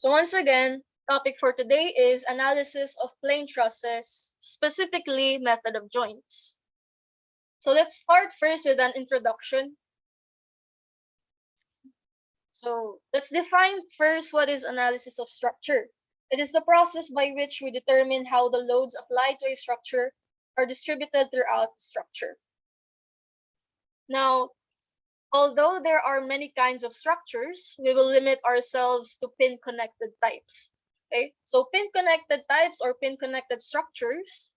So once again, topic for today is analysis of plane trusses, specifically method of joints. So let's start first with an introduction. So let's define first what is analysis of structure. It is the process by which we determine how the loads applied to a structure are distributed throughout the structure. Now, although there are many kinds of structures, we will limit ourselves to pin-connected types. Okay, so pin-connected types or pin-connected structures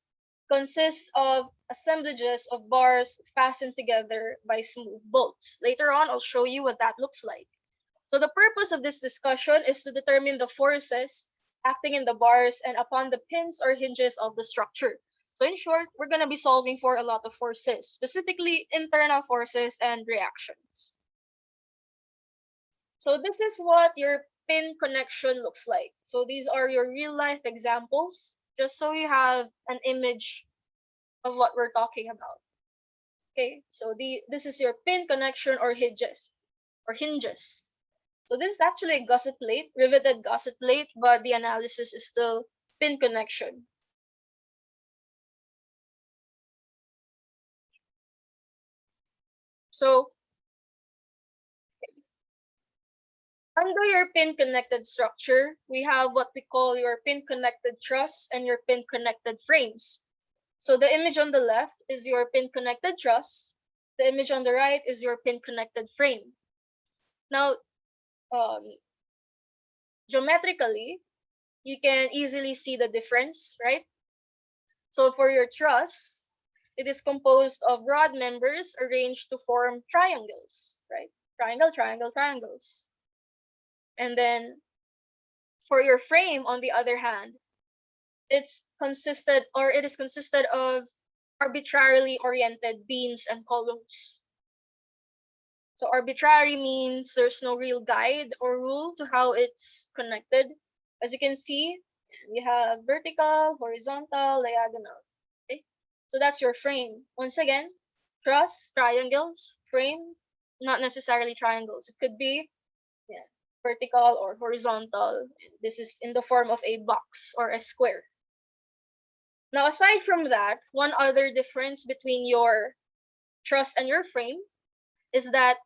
consist of assemblages of bars fastened together by smooth bolts. Later on, I'll show you what that looks like. So the purpose of this discussion is to determine the forces acting in the bars and upon the pins or hinges of the structure. So in short, we're going to be solving for a lot of forces, specifically internal forces and reactions. So this is what your pin connection looks like. So these are your real life examples, just so you have an image of what we're talking about. Okay, so this is your pin connection or hinges. So this is actually a gusset plate, riveted gusset plate, but the analysis is still pin connection. So under your pin connected structure, we have what we call your pin connected truss and your pin connected frames. So the image on the left is your pin connected truss. The image on the right is your pin connected frame. Now, geometrically, you can easily see the difference, right? So for your truss, it is composed of rod members arranged to form triangles, right? Triangle, triangle, triangles. And then for your frame, on the other hand, it is consisted of arbitrarily oriented beams and columns. So arbitrary means there's no real guide or rule to how it's connected. As you can see, you have vertical, horizontal, diagonal. Okay? So that's your frame. Once again, truss, triangles, frame, not necessarily triangles. It could be vertical or horizontal. This is in the form of a box or a square. Now, aside from that, one other difference between your truss and your frame is that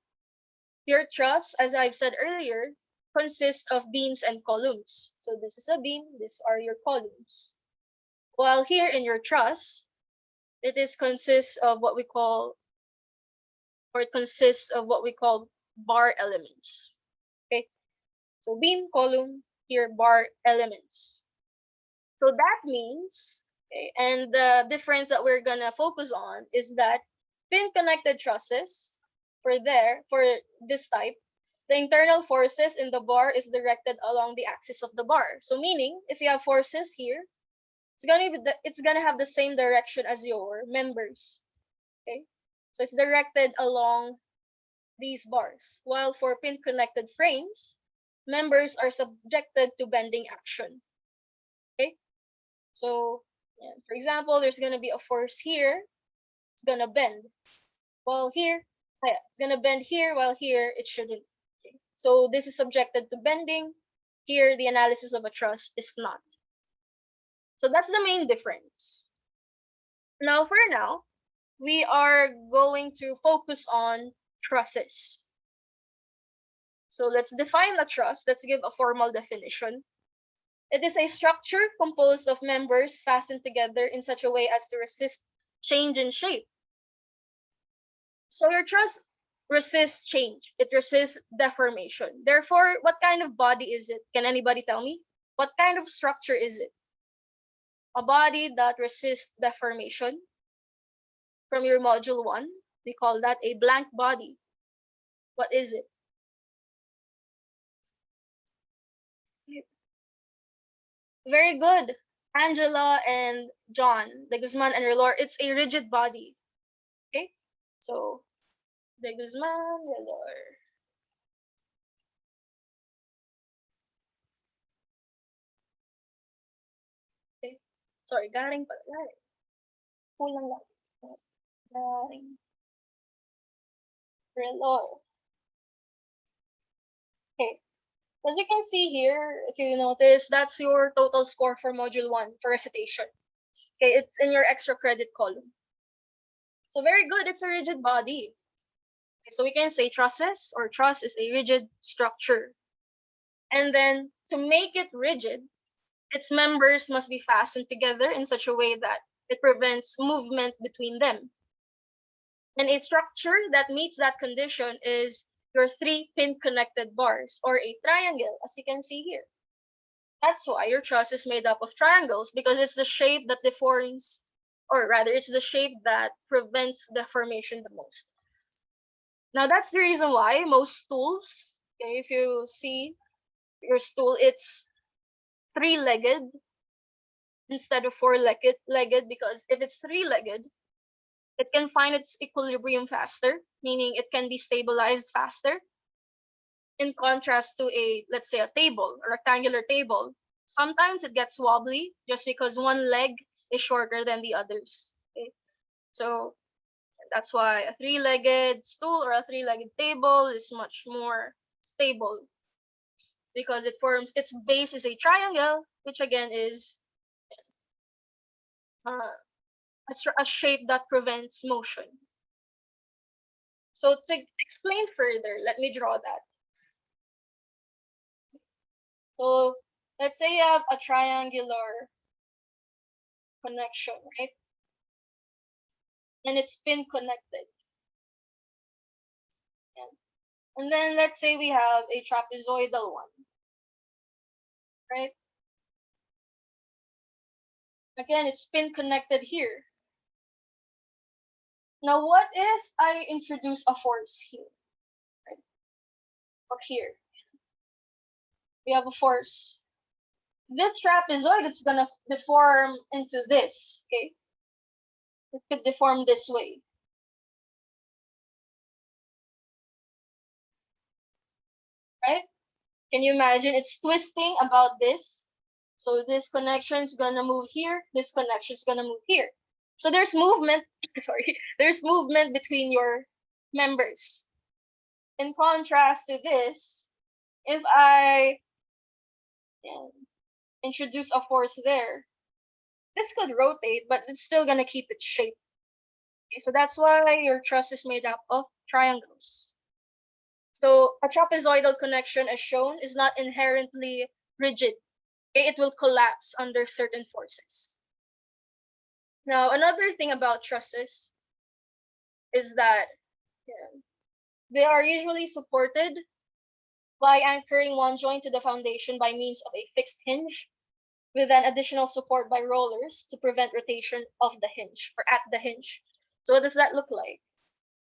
your truss, as I've said earlier, consists of beams and columns. So this is a beam, these are your columns. While here in your truss, it consists of what we call bar elements. Okay, so beam, column, here bar elements. So that means, okay, and the difference that we're gonna focus on is that pin connected trusses for this type, the internal forces in the bar is directed along the axis of the bar. So meaning, if you have forces here, it's gonna have the same direction as your members. Okay, so it's directed along these bars. While for pin connected frames, members are subjected to bending action. Okay, so for example, there's gonna be a force here, it's gonna bend. While here, it's gonna bend here, while here it shouldn't. Okay. So this is subjected to bending. Here, the analysis of a truss is not. So that's the main difference. Now, for now, we are going to focus on trusses. So let's define a truss. Let's give a formal definition. It is a structure composed of members fastened together in such a way as to resist change in shape. So your truss resists change. It resists deformation. Therefore, what kind of body is it? Can anybody tell me? What kind of structure is it? A body that resists deformation. From your module 1, we call that a blank body. What is it? Very good. Angela and John, De Guzman and Relor, it's a rigid body. Okay? So, De Guzman, Relor. Okay. Sorry, garing pala. Garing. Kulang lang. Garing. Relor. Okay. As you can see here, if you notice, that's your total score for Module 1 for recitation. Okay, it's in your extra credit column. So very good, it's a rigid body. Okay, so we can say trusses or truss is a rigid structure. And then to make it rigid, its members must be fastened together in such a way that it prevents movement between them. And a structure that meets that condition is your 3-pin connected bars or a triangle, as you can see here. That's why your truss is made up of triangles, because it's the shape that deforms, or rather, it's the shape that prevents deformation the most. Now, that's the reason why most stools, okay, if you see your stool, it's 3-legged instead of 4-legged, because if it's 3-legged, it can find its equilibrium faster, meaning it can be stabilized faster. In contrast to a, let's say, a table, a rectangular table, sometimes it gets wobbly just because one leg is shorter than the others. Okay? So that's why a 3-legged stool or a 3-legged table is much more stable, because it forms, its base is a triangle, which again is a shape that prevents motion. So to explain further, let me draw that. So let's say you have a triangular connection, right? And it's pin connected. And then let's say we have a trapezoidal one, right? Again, it's pin connected here. Now, what if I introduce a force here, right? Or here? We have a force. This trapezoid, it's gonna deform into this, okay? It could deform this way. Right? Can you imagine? It's twisting about this. So this connection is gonna move here. This connection is gonna move here. So there's movement. Sorry, there's movement between your members. In contrast to this, if I introduce a force there, this could rotate, but it's still gonna keep its shape. Okay, so that's why your truss is made up of triangles. So a trapezoidal connection, as shown, is not inherently rigid. Okay, it will collapse under certain forces. Now, another thing about trusses is that they are usually supported by anchoring one joint to the foundation by means of a fixed hinge, with an additional support by rollers to prevent rotation of the hinge or at the hinge. So what does that look like?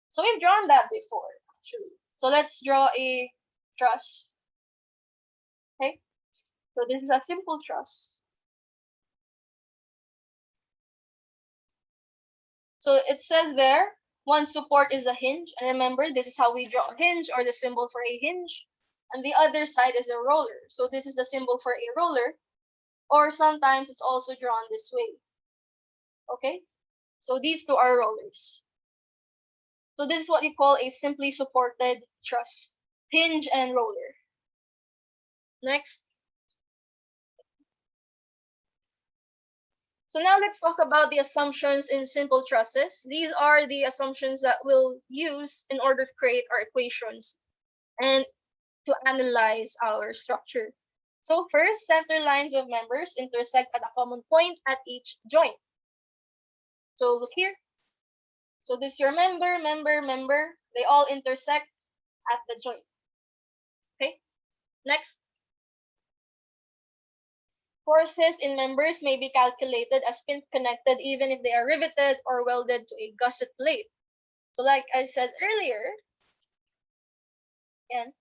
So we've drawn that before, actually. So let's draw a truss. Okay, so this is a simple truss. So it says there, one support is a hinge. And remember, this is how we draw a hinge, or the symbol for a hinge. And the other side is a roller. So this is the symbol for a roller. Or sometimes it's also drawn this way. Okay? So these two are rollers. So this is what you call a simply supported truss. Hinge and roller. Next. So now let's talk about the assumptions in simple trusses. These are the assumptions that we'll use in order to create our equations and to analyze our structure. So first, center lines of members intersect at a common point at each joint. So look here. So this is your member, member, member. They all intersect at the joint. Okay. Next. Forces in members may be calculated as pin connected even if they are riveted or welded to a gusset plate. So like I said earlier, and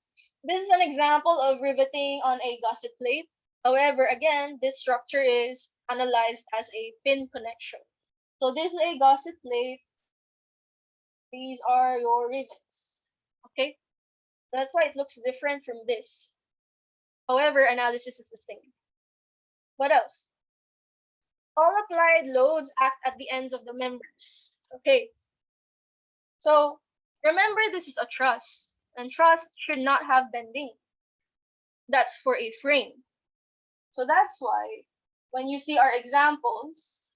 this is an example of riveting on a gusset plate. However, again, this structure is analyzed as a pin connection. So this is a gusset plate. These are your rivets. Okay? That's why it looks different from this. However, analysis is the same. What else? All applied loads act at the ends of the members. Okay. So remember, this is a truss, and truss should not have bending. That's for a frame. So that's why when you see our examples,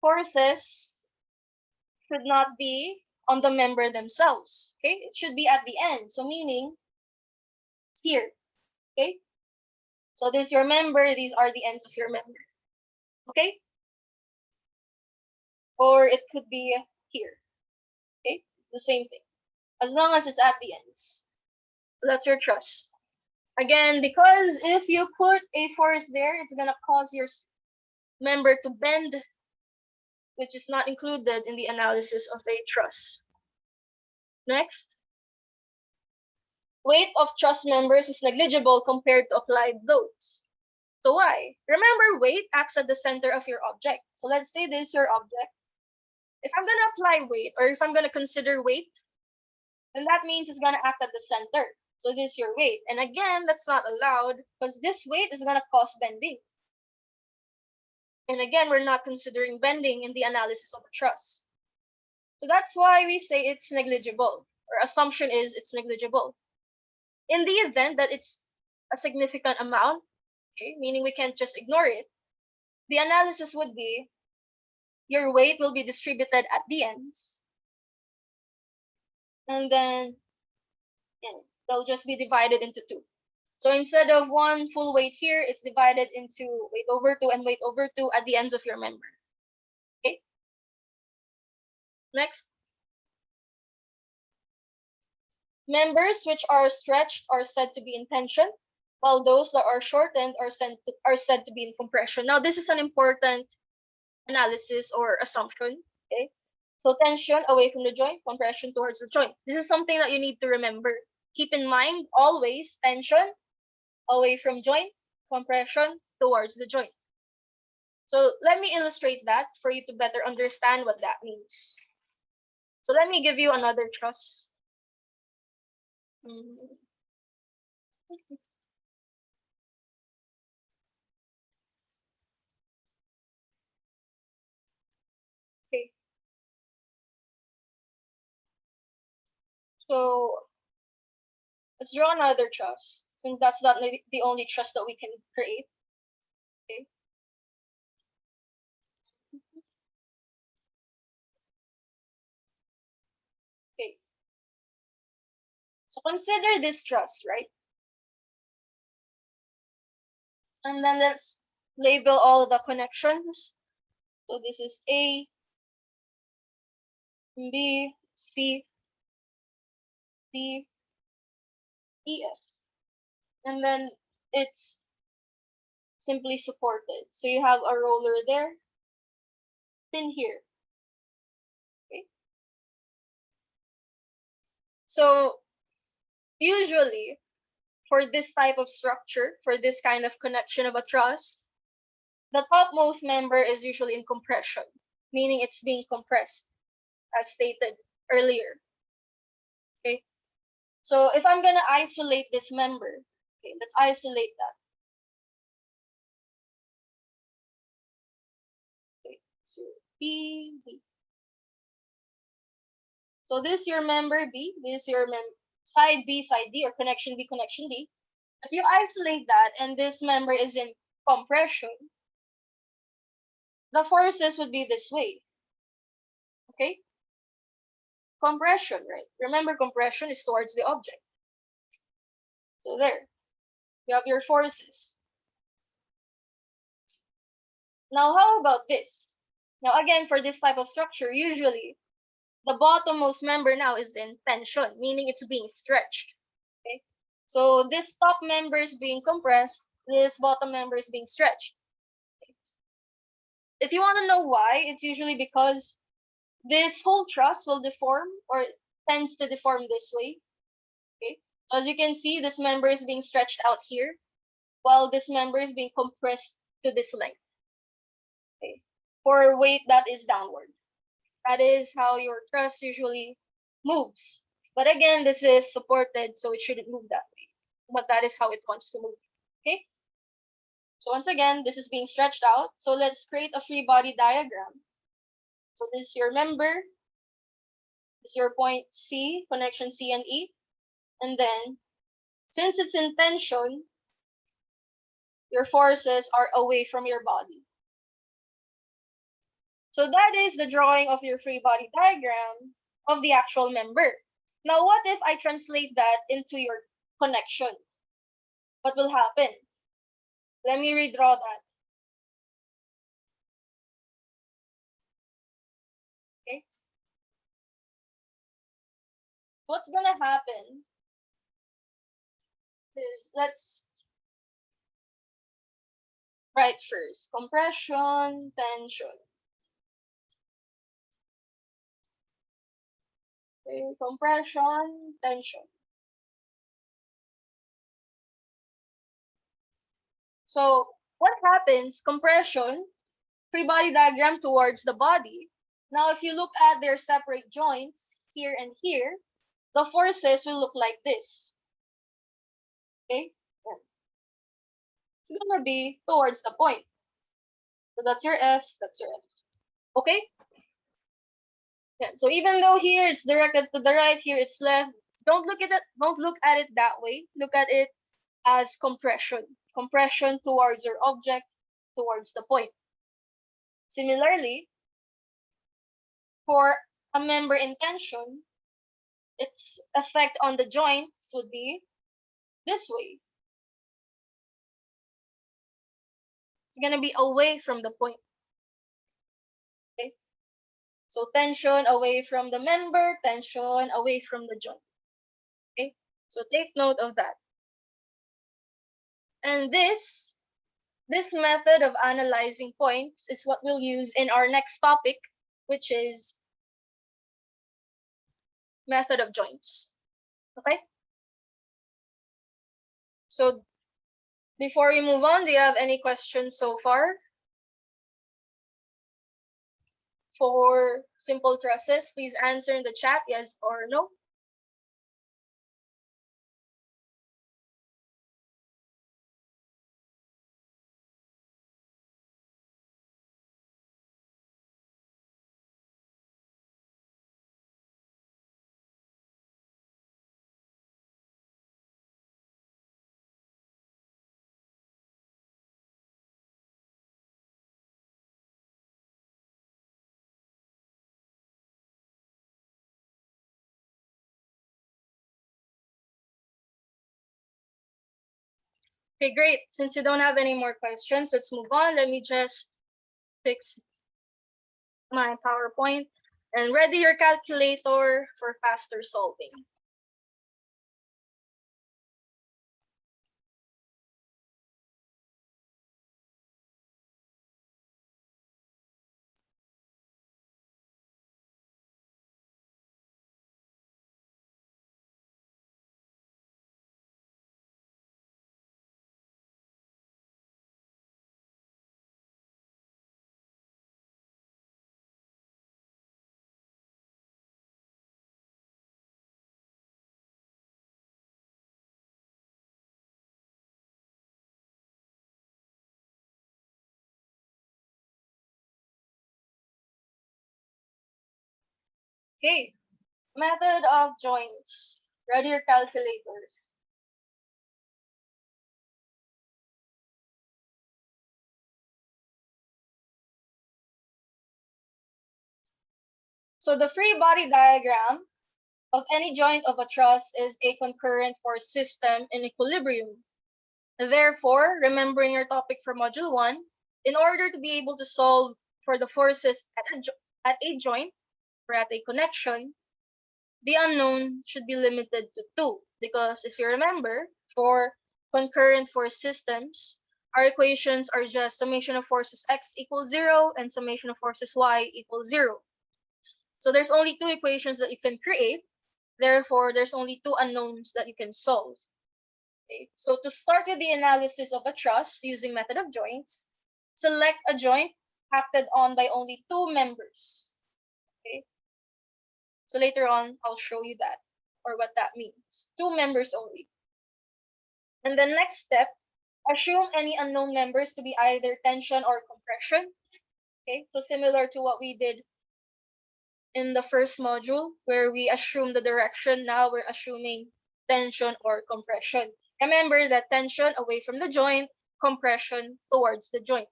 forces should not be on the member themselves. Okay, it should be at the end. So meaning it's here. Okay, so this is your member. These are the ends of your member. Okay, or it could be here. Okay, it's the same thing as long as it's at the ends. That's your truss. Again, because if you put a force there, it's gonna cause your member to bend, which is not included in the analysis of a truss. Next, weight of truss members is negligible compared to applied loads. So why? Remember, weight acts at the center of your object. So let's say this is your object. If I'm gonna apply weight, or if I'm gonna consider weight, then that means it's gonna act at the center. So this is your weight. And again, that's not allowed because this weight is gonna cause bending. And again, we're not considering bending in the analysis of a truss. So that's why we say it's negligible. Our assumption is it's negligible. In the event that it's a significant amount, okay, meaning we can't just ignore it, the analysis would be your weight will be distributed at the ends. And then they'll just be divided into two. So instead of one full weight here, it's divided into weight over 2 and weight over 2 at the ends of your member. Okay. Next. Members which are stretched are said to be in tension, while those that are shortened are said to be in compression. Now, this is an important analysis or assumption. Okay. So tension away from the joint, compression towards the joint. This is something that you need to remember. Keep in mind always tension away from joint, compression towards the joint. So let me illustrate that for you to better understand what that means. So let me give you another truss. Okay. So let's draw another truss, since that's not the only truss that we can create. Okay. Okay. So consider this truss, right? And then let's label all the connections. So this is A, B, C, D, E, F. And then it's simply supported. So you have a roller there, pin here. Okay. So usually for this type of structure, for this kind of connection of a truss, the topmost member is usually in compression, meaning it's being compressed, as stated earlier. Okay. So if I'm gonna isolate this member, okay, let's isolate that. Okay. So B, B. So this is your member B, this is your side B, side D, or connection B, connection D. If you isolate that and this member is in compression, the forces would be this way. Okay? Compression, right? Remember, compression is towards the object. So there, you have your forces. Now, how about this? Now, again, for this type of structure, usually the bottommost member now is in tension, meaning it's being stretched. Okay? So this top member is being compressed, this bottom member is being stretched. Okay? If you want to know why, it's usually because this whole truss will deform or tends to deform this way. Okay? So as you can see, this member is being stretched out here, while this member is being compressed to this length. Okay? For weight that is downward. That is how your truss usually moves. But again, this is supported, so it shouldn't move that way. But that is how it wants to move. Okay? So once again, this is being stretched out. So let's create a free body diagram. So this is your member. This is your point C, connection C and E. And then Since it's in tension, your forces are away from your body. So that is the drawing of your free body diagram of the actual member. Now, what if I translate that into your connection? What will happen? Let me redraw that. Okay. What's gonna happen is, let's write first compression, tension. Okay, compression, tension. So what happens? Compression, free body diagram towards the body. Now, if you look at their separate joints here and here, the forces will look like this. Okay, it's gonna be towards the point. So that's your F, that's your F. Okay? Yeah. So even though here it's directed to the right, here it's left, don't look at it that way. Look at it as compression. Compression towards your object, towards the point. Similarly, for a member in tension, its effect on the joint would be this way. It's gonna be away from the point. Okay? So tension away from the member, tension away from the joint. Okay? So take note of that. And this method of analyzing points is what we'll use in our next topic, which is method of joints. Okay? So before we move on, do you have any questions so far? For simple trusses, please answer in the chat, yes or no. Okay, great. Since you don't have any more questions, let's move on. Let me just fix my PowerPoint and ready your calculator for faster solving. Okay, method of joints. Ready your calculators. So the free body diagram of any joint of a truss is a concurrent force system in equilibrium. Therefore, remembering your topic for Module 1, in order to be able to solve for the forces at a joint or at a connection, the unknown should be limited to 2. Because if you remember, for concurrent force systems, our equations are just summation of forces x equals 0 and summation of forces y equals 0. So there's only 2 equations that you can create. Therefore, there's only 2 unknowns that you can solve. Okay. So to start with the analysis of a truss using method of joints, select a joint acted on by only 2 members. Okay. So later on, I'll show you that or what that means. 2 members only. And the next step, assume any unknown members to be either tension or compression. Okay. So similar to what we did in the first module where we assume the direction, now we're assuming tension or compression. Remember that tension away from the joint, compression towards the joint.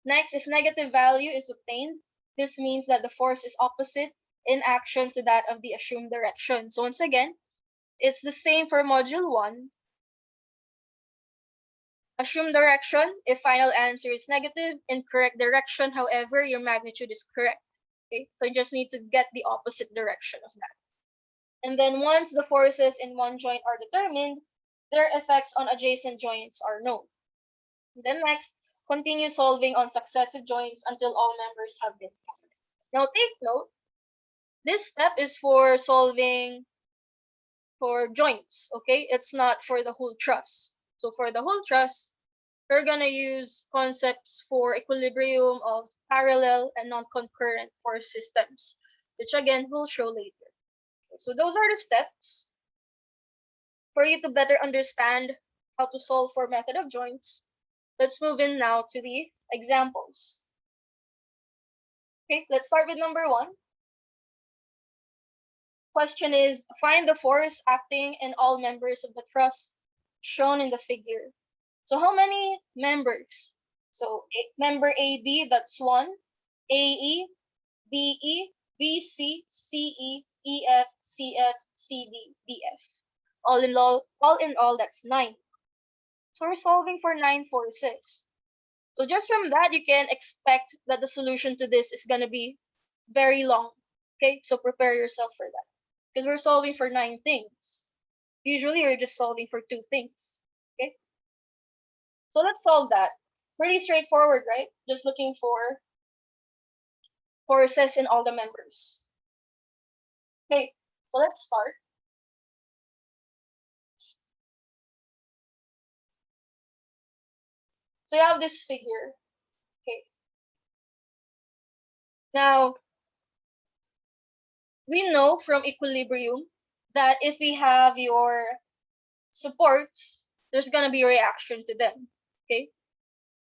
Next, if negative value is obtained, this means that the force is opposite in action to that of the assumed direction. So once again, it's the same for module 1. Assumed direction, if final answer is negative. Incorrect direction, however, your magnitude is correct. Okay, so you just need to get the opposite direction of that. And then once the forces in one joint are determined, their effects on adjacent joints are known. And then next, continue solving on successive joints until all members have been found. Now take note, this step is for solving for joints, okay? It's not for the whole truss. So for the whole truss, we're gonna use concepts for equilibrium of parallel and non-concurrent force systems, which again we'll show later. So those are the steps for you to better understand how to solve for method of joints. Let's move in now to the examples. Okay, let's start with number 1. Question is, find the force acting in all members of the truss shown in the figure. So how many members? So member AB, that's 1, AE, BE, BC, CE, EF, CF, CD, DF. All in all, that's 9. So we're solving for 9 forces. So just from that, you can expect that the solution to this is going to be very long. Okay, so prepare yourself for that. Because we're solving for 9 things. Usually, you're just solving for 2 things. Okay, so let's solve that. Pretty straightforward, right? Just looking for forces in all the members. Okay, so let's start. So you have this figure. Okay. Now, we know from equilibrium that if we have your supports, there's going to be a reaction to them. Okay.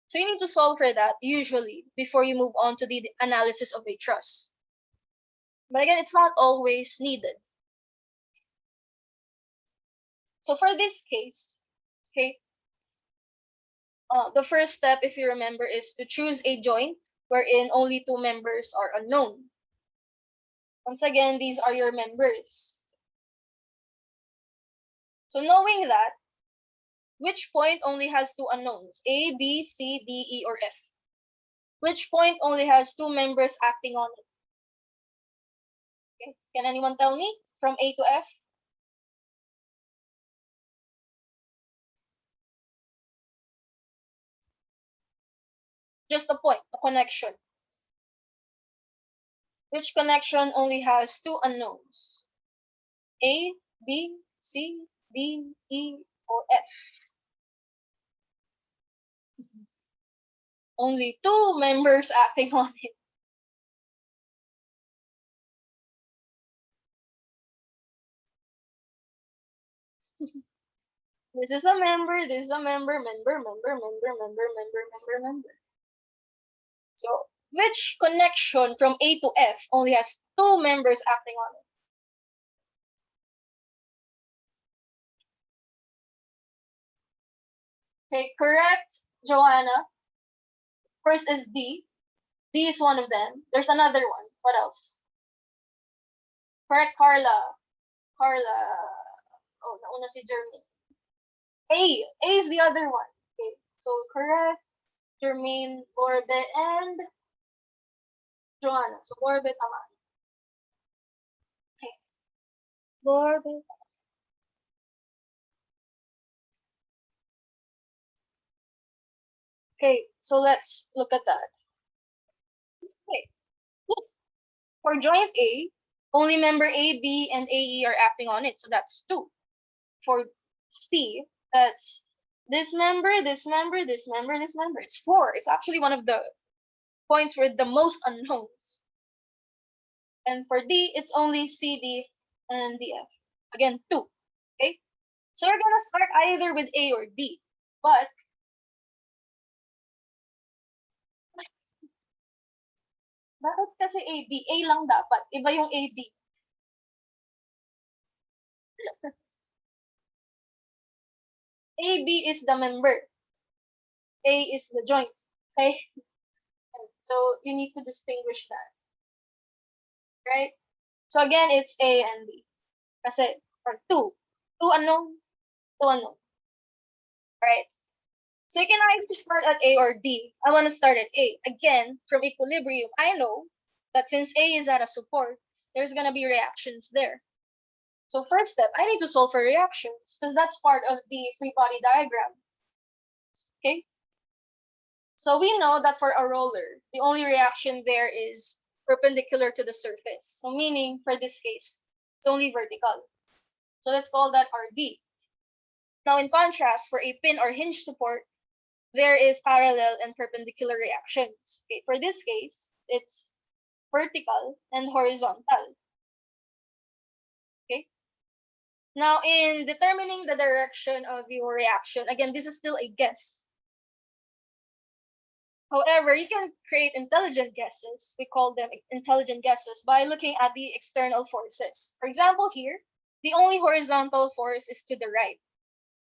So you need to solve for that usually before you move on to the analysis of a truss. But again, it's not always needed. So for this case, okay, the first step, if you remember, is to choose a joint wherein only 2 members are unknown. Once again, these are your members. So knowing that, which point only has 2 unknowns? A, B, C, D, E, or F? Which point only has 2 members acting on it? Okay. Can anyone tell me from A to F? Just a point, a connection. Which connection only has 2 unknowns? A, B, C, D, E, or F? Only 2 members acting on it. This is a member, this is a member, member. So, which connection from A to F only has 2 members acting on it? Okay, correct, Joanna. First is D. D is one of them. There's another one. What else? Correct, Carla. Carla. Oh, nauna si Jermaine. A. A is the other one. Okay, so correct, Jermaine, Borbe, and Joanna. So Borbe, tama. Okay. Borbe. Okay, so let's look at that. Okay. For joint A, only member A, B, and AE are acting on it, so that's 2. For C, that's this member, this member, this member, this member. It's 4. It's actually one of the points with the most unknowns. And for D, it's only C, D, and DF. Again, 2. Okay? So we're gonna start either with A or D. But bakit kasi AB? A lang dapat. Iba yung AB. AB is the member. A is the joint. Okay? So you need to distinguish that. Right? So again, it's A and B. Kasi, or two. Two unknown, two unknown. Right? So you can either start at A or D. I want to start at A. Again, from equilibrium, I know that since A is at a support, there's going to be reactions there. So first step, I need to solve for reactions because that's part of the free body diagram. Okay? So we know that for a roller, the only reaction there is perpendicular to the surface. So meaning, for this case, it's only vertical. So let's call that RD. Now in contrast, for a pin or hinge support, there is parallel and perpendicular reactions. Okay, for this case, it's vertical and horizontal. Okay. Now, in determining the direction of your reaction, again, this is still a guess. However, you can create intelligent guesses. We call them intelligent guesses by looking at the external forces. For example, here, the only horizontal force is to the right.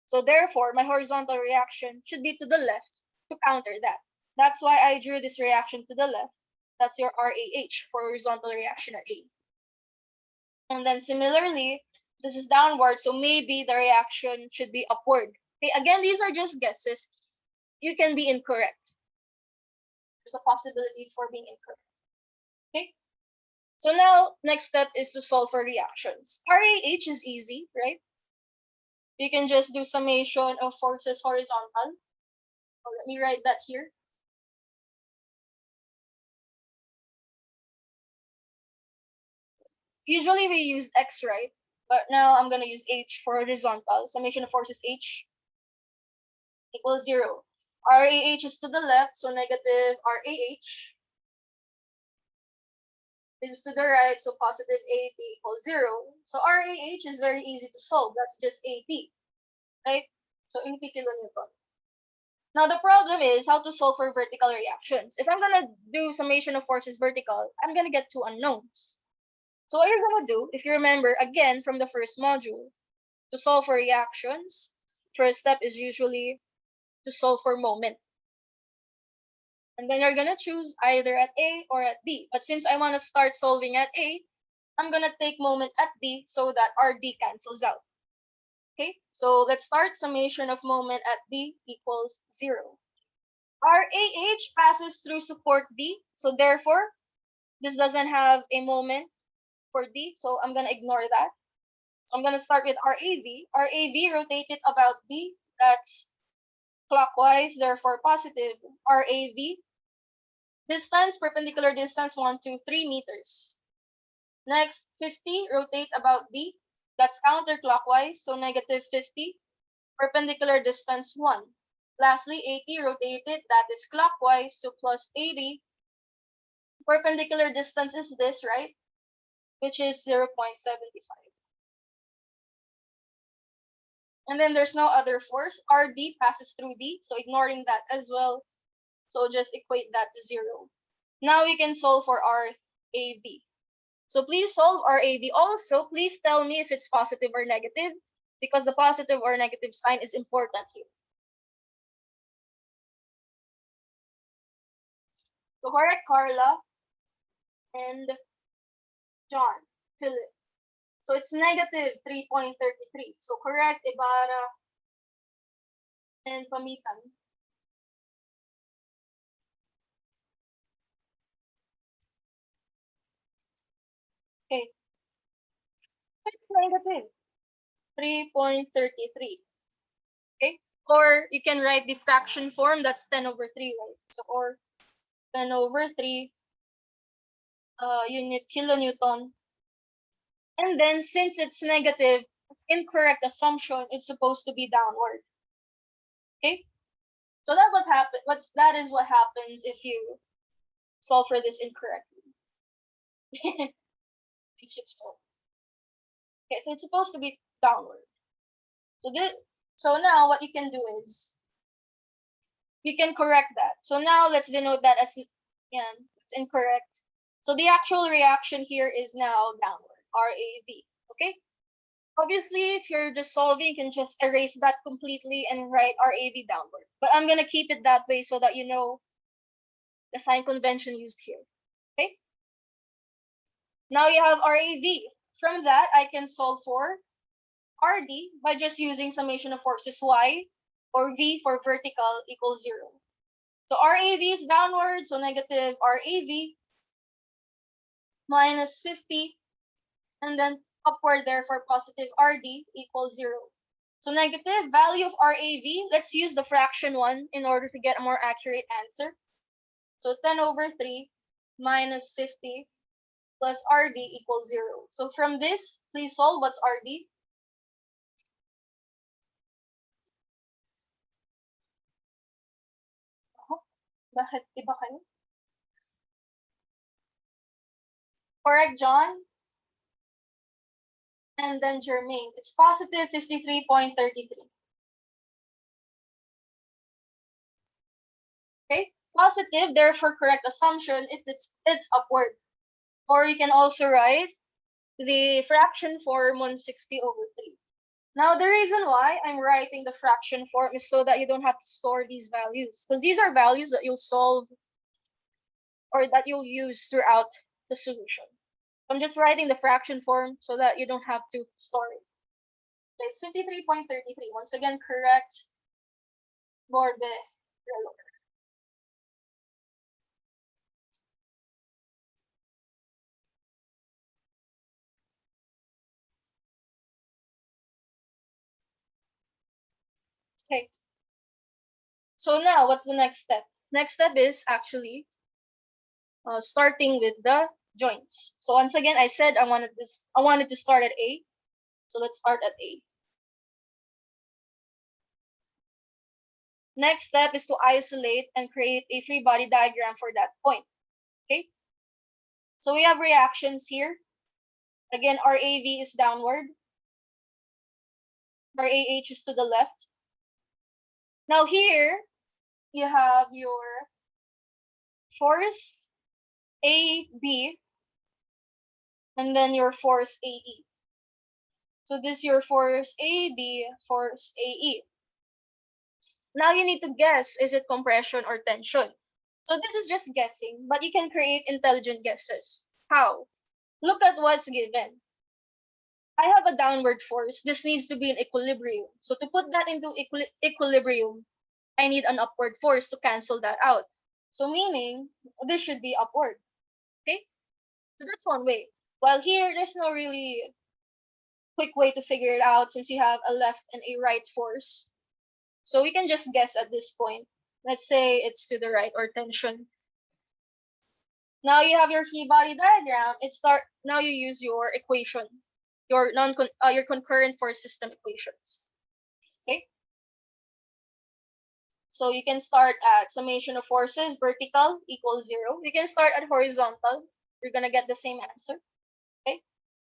So therefore, my horizontal reaction should be to the left to counter that. That's why I drew this reaction to the left. That's your RAH for horizontal reaction at A. And then similarly, this is downward, so maybe the reaction should be upward. Okay, again, these are just guesses. You can be incorrect. There's a possibility for being incorrect. Okay, so now next step is to solve for reactions. RAH is easy, right? You can just do summation of forces horizontal. So let me write that here. Usually we use X, right? But now I'm going to use H for horizontal. Summation of forces H equals 0. RAH is to the left, so negative RAH. This is to the right, so positive AT equals 0. So RAH is very easy to solve. That's just AT, right? So 80 kilonewton. Now the problem is how to solve for vertical reactions. If I'm going to do summation of forces vertical, I'm going to get two unknowns. So what you're going to do, if you remember, again, from the first module, to solve for reactions, first step is usually to solve for moment. And then you're going to choose either at A or at D. But since I want to start solving at A, I'm going to take moment at D so that RD cancels out. Okay, so let's start summation of moment at D equals 0. RAH passes through support D, so therefore, this doesn't have a moment for D, so I'm going to ignore that. So I'm going to start with RAV. RAV rotated about D, that's clockwise, therefore positive. RAV, distance, perpendicular distance, 1, 2, 3 meters. Next, 50, rotate about D, that's counterclockwise, so negative 50. Perpendicular distance 1. Lastly, 80 rotated, that is clockwise, so plus 80. Perpendicular distance is this, right? Which is 0.75. And then there's no other force. RD passes through D, so ignoring that as well. So just equate that to 0. Now we can solve for RAB. So please solve RAB. Also, please tell me if it's positive or negative, because the positive or negative sign is important here. So correct Carla and John, Philip. So it's negative 3.33. So correct Ibarra and Pamitan. Okay. It's negative 3.33. Okay. Or you can write the fraction form, that's 10 over 3, right? So or 10 over 3 unit kilonewton. And then since it's negative, incorrect assumption, it's supposed to be downward. Okay? So that is what happens if you solve for this incorrectly. Okay, so it's supposed to be downward. So now what you can do is you can correct that. So now let's denote that as it's incorrect. So the actual reaction here is now downward, RAV. Okay? Obviously, if you're just solving, you can just erase that completely and write RAV downward. But I'm going to keep it that way so that you know the sign convention used here. Okay? Now you have RAV. From that, I can solve for RD by just using summation of forces Y, or V for vertical, equals 0. So RAV is downward, so negative RAV minus 50, and then upward therefore positive RD equals 0. So negative value of RAV, let's use the fraction one in order to get a more accurate answer. So 10/3 minus 50 plus RD equals 0. So from this, please solve what's RD. Bakit iba kayo? Correct, John? And then Jermaine, it's positive 53.33. Okay, positive, therefore correct assumption, it's upward. Or you can also write the fraction form 160/3. Now, the reason why I'm writing the fraction form is so that you don't have to store these values, because these are values that you'll solve or that you'll use throughout the solution. I'm just writing the fraction form so that you don't have to store it. So it's 53.33. Once again, correct for the reloj. Okay. So now, what's the next step? Next step is actually starting with the joints. So once again, I said I wanted to start at A. So let's start at A. Next step is to isolate and create a free body diagram for that point. Okay. So we have reactions here. Again, RAV is downward. RAH is to the left. Now here, you have your force AB and then your force AE. So this is your force AB, force AE. Now you need to guess, is it compression or tension? So this is just guessing, but you can create intelligent guesses. How? Look at what's given. I have a downward force. This needs to be in equilibrium. So to put that into equilibrium, I need an upward force to cancel that out. So meaning, this should be upward. Okay? So that's one way. While here, there's no really quick way to figure it out since you have a left and a right force. So we can just guess at this point. Let's say it's to the right or tension. Now you have your free body diagram. Now you use your equation, your your concurrent force system equations. Okay? So you can start at summation of forces, vertical equals 0. You can start at horizontal. You're gonna get the same answer. Okay?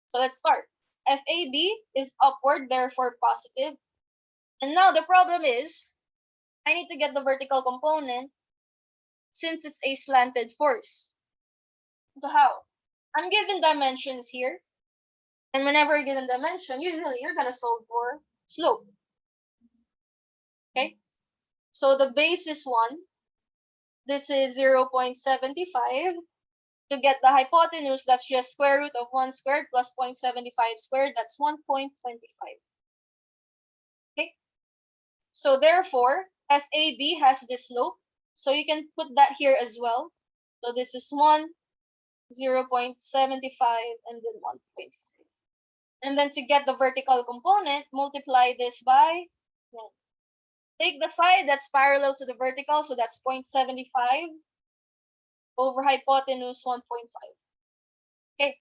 So let's start. FAB is upward, therefore positive. And now the problem is, I need to get the vertical component since it's a slanted force. So how? I'm given dimensions here. And whenever you're given dimension, usually you're going to solve for slope. Okay? So the base is 1. This is 0.75. To get the hypotenuse, that's just square root of 1 squared plus 0.75 squared. That's 1.25. Okay? So therefore, FAB has this slope. So you can put that here as well. So this is 1, 0.75, and then 1.5. And then to get the vertical component, multiply this by 1. Take the side that's parallel to the vertical, so that's 0.75 over hypotenuse 1.5. Okay.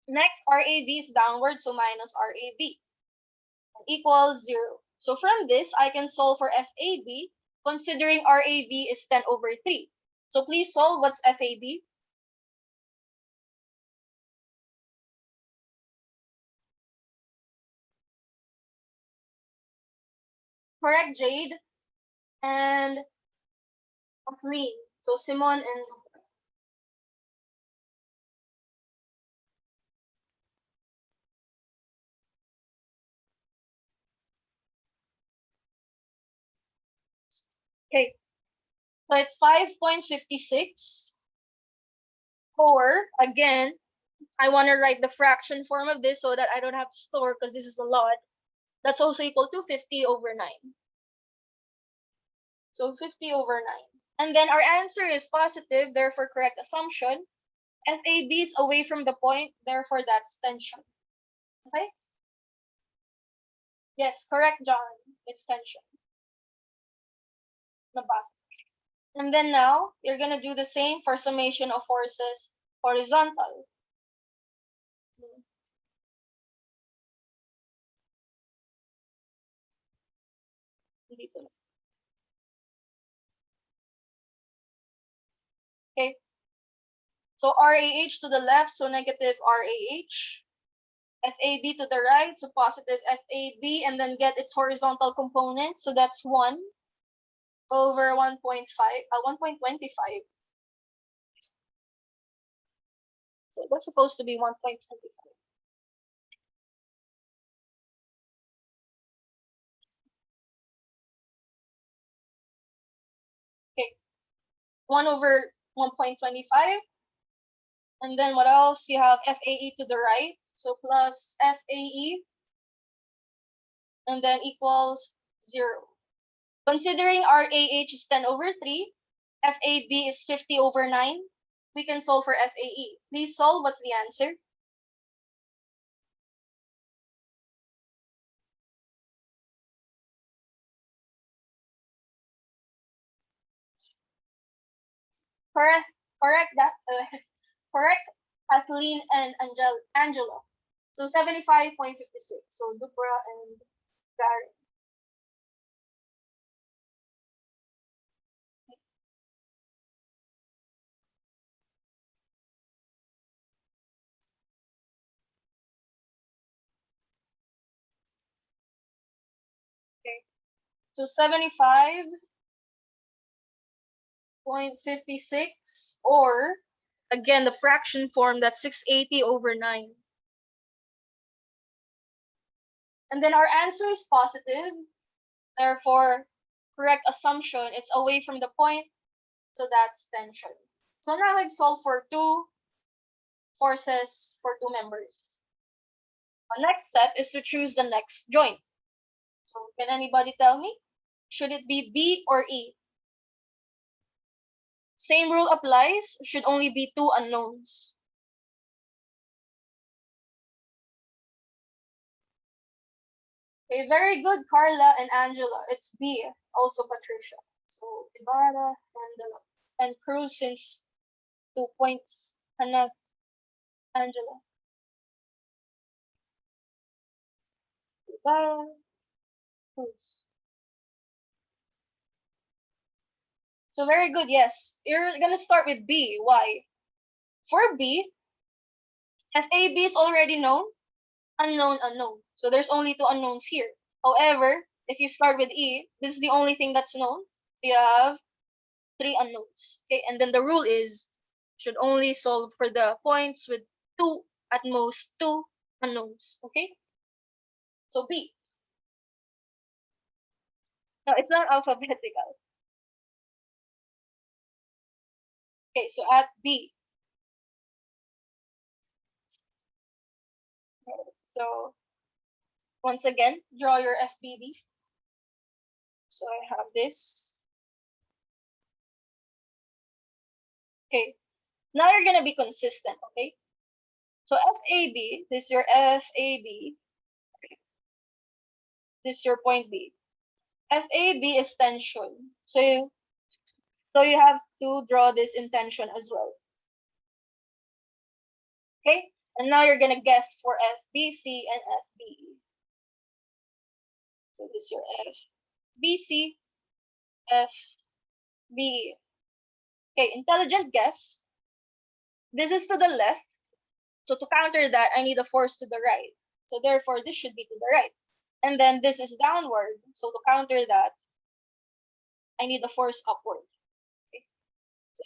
Next, RAV is downward, so minus RAV equals 0. So from this, I can solve for FAB, considering RAV is 10/3. So please solve what's FAB. Correct, Jade and Kathleen. So Simon and Okay, so it's 5.56. Or, again, I want to write the fraction form of this so that I don't have to store because this is a lot. That's also equal to 50 over 9. So 50 over 9. And then our answer is positive, therefore correct assumption. FAB is away from the point, therefore that's tension. Okay? Yes, correct, John. It's tension. Naba. And then now, you're going to do the same for summation of forces horizontal. Okay. So RAH to the left, so negative RAH. FAB to the right, so positive FAB, and then get its horizontal component. So that's 1 over 1.5, 1.25. So that's supposed to be 1.25. Okay, 1 over 1.25. And then what else? You have FAE to the right. So plus FAE, and then equals 0. Considering our AH is 10 over 3, FAB is 50 over 9, we can solve for FAE. Please solve. What's the answer? Correct. Correct that. Correct, Kathleen and Angela. So 75.56. So Dupra and Gary. Okay. So 75.56, or again the fraction form, that's 680 over 9. And then our answer is positive. Therefore, correct assumption, it's away from the point, so that's tension. So now I've solved for two forces for two members. The next step is to choose the next joint. So can anybody tell me? Should it be B or E? Same rule applies, should only be two unknowns. Okay, very good, Carla and Angela. It's B, also Patricia. So Ibarra and Cruz, since 2 points. Hannah, Angela. Ibarra, Cruz. So very good, yes. You're gonna start with B. Why? For B, FAB is already known, unknown, unknown. So there's only two unknowns here. However, if you start with E, this is the only thing that's known. You have three unknowns. Okay, and then the rule is should only solve for the points with two, at most two unknowns. Okay, so B. No, it's not alphabetical. Okay, so at B. So once again, draw your FBB. So I have this. Okay, now you're gonna be consistent. Okay, so FAB, this is your FAB. This is your point B. FAB is tension. So you have to draw this in tension as well. Okay, and now you're gonna guess for FBC and FBE. So this is your FBC, FBE. Okay, intelligent guess. This is to the left. So to counter that, I need a force to the right. So therefore, this should be to the right. And then this is downward. So to counter that, I need a force upward. Okay. So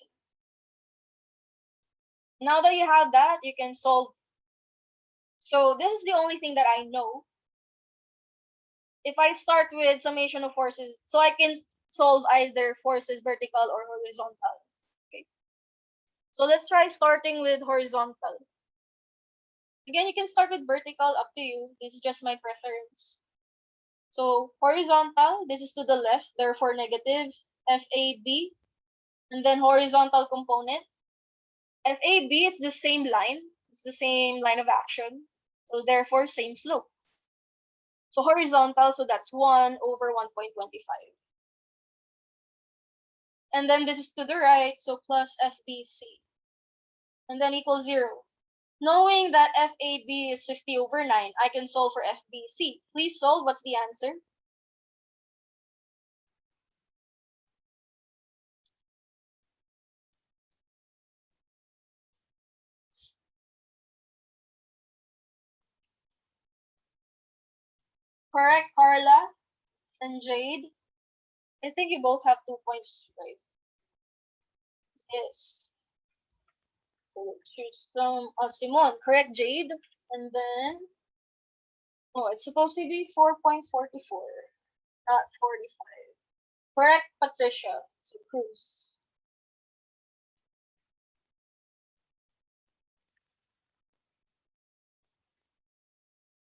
now that you have that, you can solve. So this is the only thing that I know. If I start with summation of forces, so I can solve either forces vertical or horizontal. Okay. So let's try starting with horizontal. Again, you can start with vertical, up to you. This is just my preference. So horizontal, this is to the left, therefore negative FAB. And then horizontal component, FAB, it's the same line. It's the same line of action. So therefore, same slope. So horizontal, so that's 1 over 1.25. And then this is to the right, so plus FBC. And then equals 0. Knowing that FAB is 50 over 9, I can solve for FBC. Please solve. What's the answer? Correct, Carla and Jade. I think you both have 2 points, right? Yes. So choose some Simon. Correct, Jade. And then, oh, it's supposed to be 4.44, not 45. Correct, Patricia. So Cruz.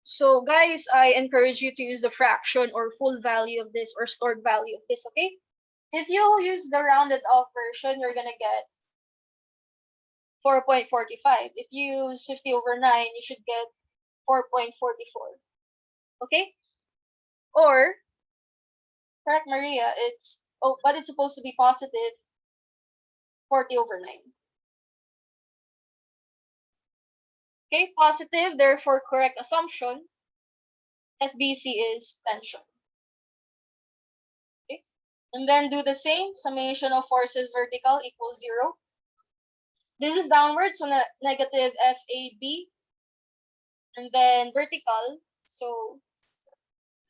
So guys, I encourage you to use the fraction or full value of this or stored value of this, okay? If you use the rounded off version, you're gonna get 4.45. If you use 50 over 9, you should get 4.44. Okay? Or, correct Maria, but it's supposed to be positive 40 over 9. Okay, positive, therefore correct assumption, FBC is tension. Okay? And then do the same, summation of forces vertical equals 0. This is downward, so negative FAB. And then vertical, so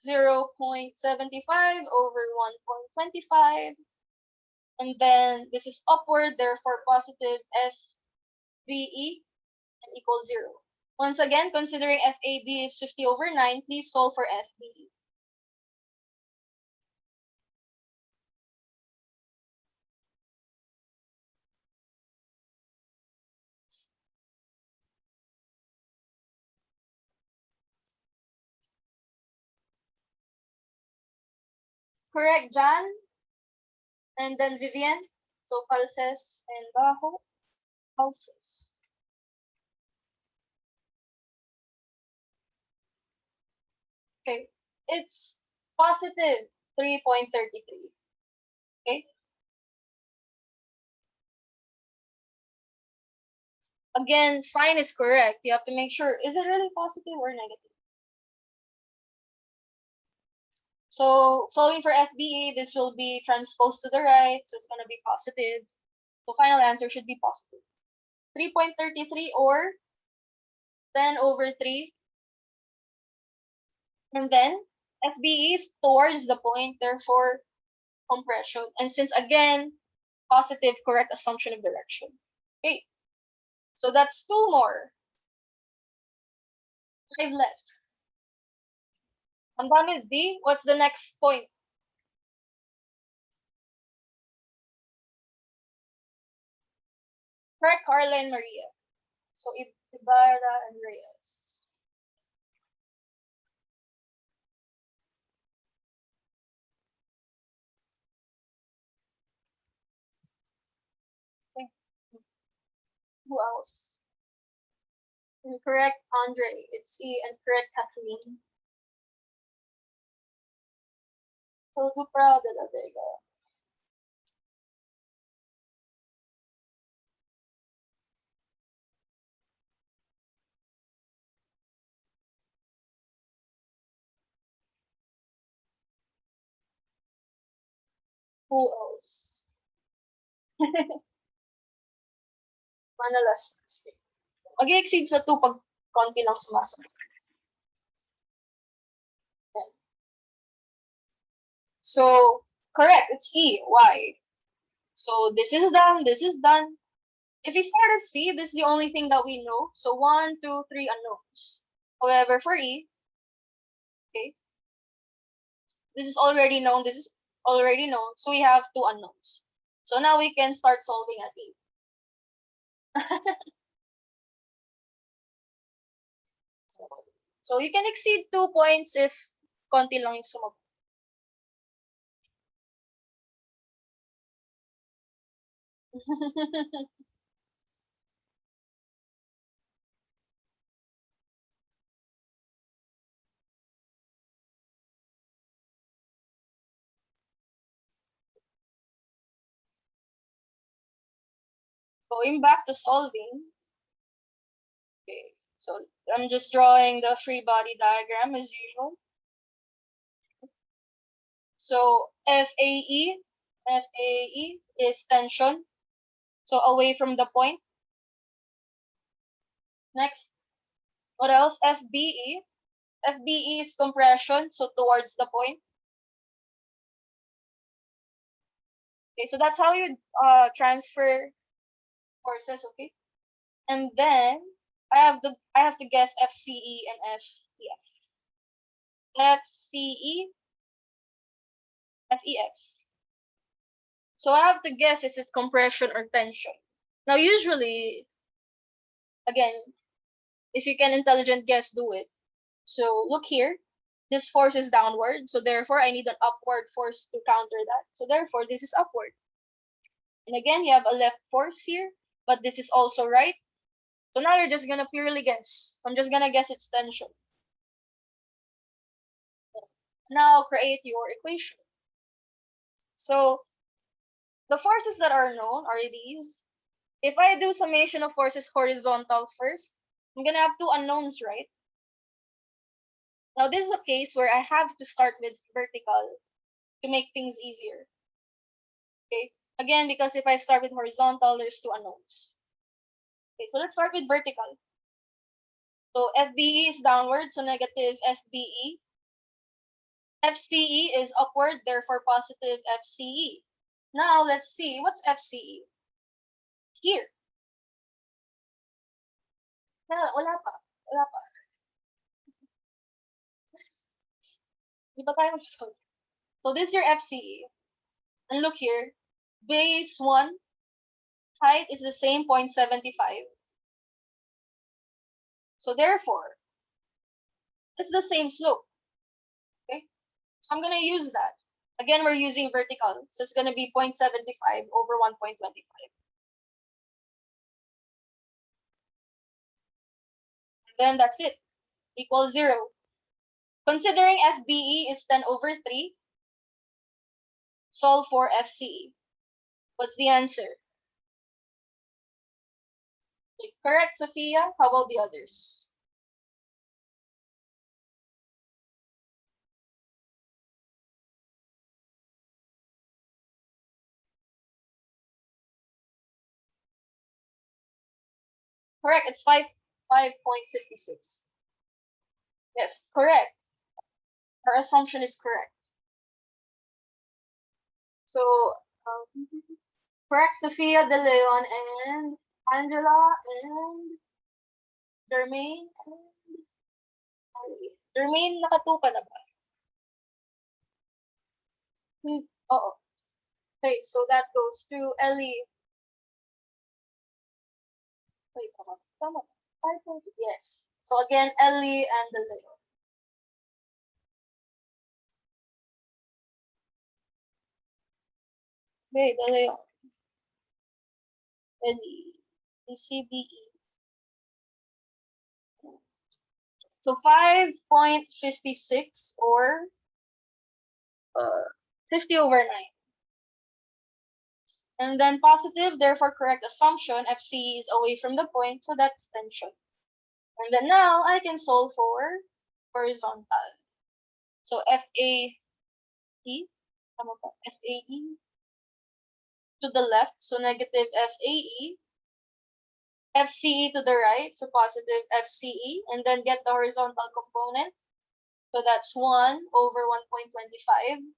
0.75 over 1.25. And then this is upward, therefore positive FBE and equals 0. Once again, considering FAB is 50 over 9, please solve for FBE. Correct, Jan. And then Vivian. So pulses and bajo. Pulses. Okay. It's positive 3.33. Okay. Again, sign is correct. You have to make sure, is it really positive or negative? So solving for FBA, this will be transposed to the right, so it's going to be positive. So final answer should be positive. 3.33 or 10 over 3. And then FBE is towards the point, therefore compression. And since again, positive, correct assumption of direction. Okay, so that's 2 more. 5 left. I'm done with B. What's the next point? Correct, Carla and Maria. So Ibarra and Reyes. Okay. Who else? Incorrect, Andre. It's E. And correct, Kathleen. So Dupra de la Vega. Who else? Manalas. Mag-exceed sa 2 pag konti lang sumasagot. So, correct, it's E. Why? So, this is done, this is done. If we start at C, this is the only thing that we know. So, 1, 2, 3 unknowns. However, for E, okay, this is already known. This is already known, so we have two unknowns. So now we can start solving at E. So you can exceed 2 points if konti lang yung sumabog. Going back to solving, okay, so I'm just drawing the free body diagram as usual. So FAE is tension, so away from the point. Next, what else? FBE is compression, so towards the point. Okay, so that's how you transfer forces, okay? And then I have to guess FCE and FEF. FCE, FEF. So I have to guess is it compression or tension. Now usually, again, if you can intelligent guess, do it. So look here, this force is downward, so therefore I need an upward force to counter that. So therefore this is upward. And again, you have a left force here, but this is also right. So now you're just gonna purely guess. I'm just gonna guess it's tension. Now create your equation. So the forces that are known are these. If I do summation of forces horizontal first, I'm gonna have two unknowns, right? Now this is a case where I have to start with vertical to make things easier. Okay, again, because if I start with horizontal, there's two unknowns. Okay, so let's start with vertical. So FBE is downward, so negative FBE. FCE is upward, therefore positive FCE. Now let's see, what's FCE? Here. Wala pa. Wala pa. Di ba tayo mag-solve? So this is your FCE. And look here, base 1, height is the same 0.75. So therefore, it's the same slope. Okay? So I'm going to use that. Again, we're using vertical. So it's going to be 0.75 over 1.25. Then that's it. Equals 0. Considering FBE is 10 over 3, solve for FCE. What's the answer? Okay, correct, Sophia. How about the others? Correct. It's 5.56. Yes, correct. Our assumption is correct. So, correct, Sophia, De Leon, and Angela, and Jermaine, and Ali. Jermaine, nakatupa na ba? Oo. Okay, so that goes to Ellie. Wait, tama. 5. Yes. So again, Ellie and De Leon. Okay, De Leon. Ellie. ECBE. So 5.56 or 50 over 9. And then positive, therefore correct assumption, FC is away from the point, so that's tension. And then now I can solve for horizontal. So FAE, FAE to the left, so negative FAE, FCE to the right, so positive FCE, and then get the horizontal component. So that's 1 over 1.25.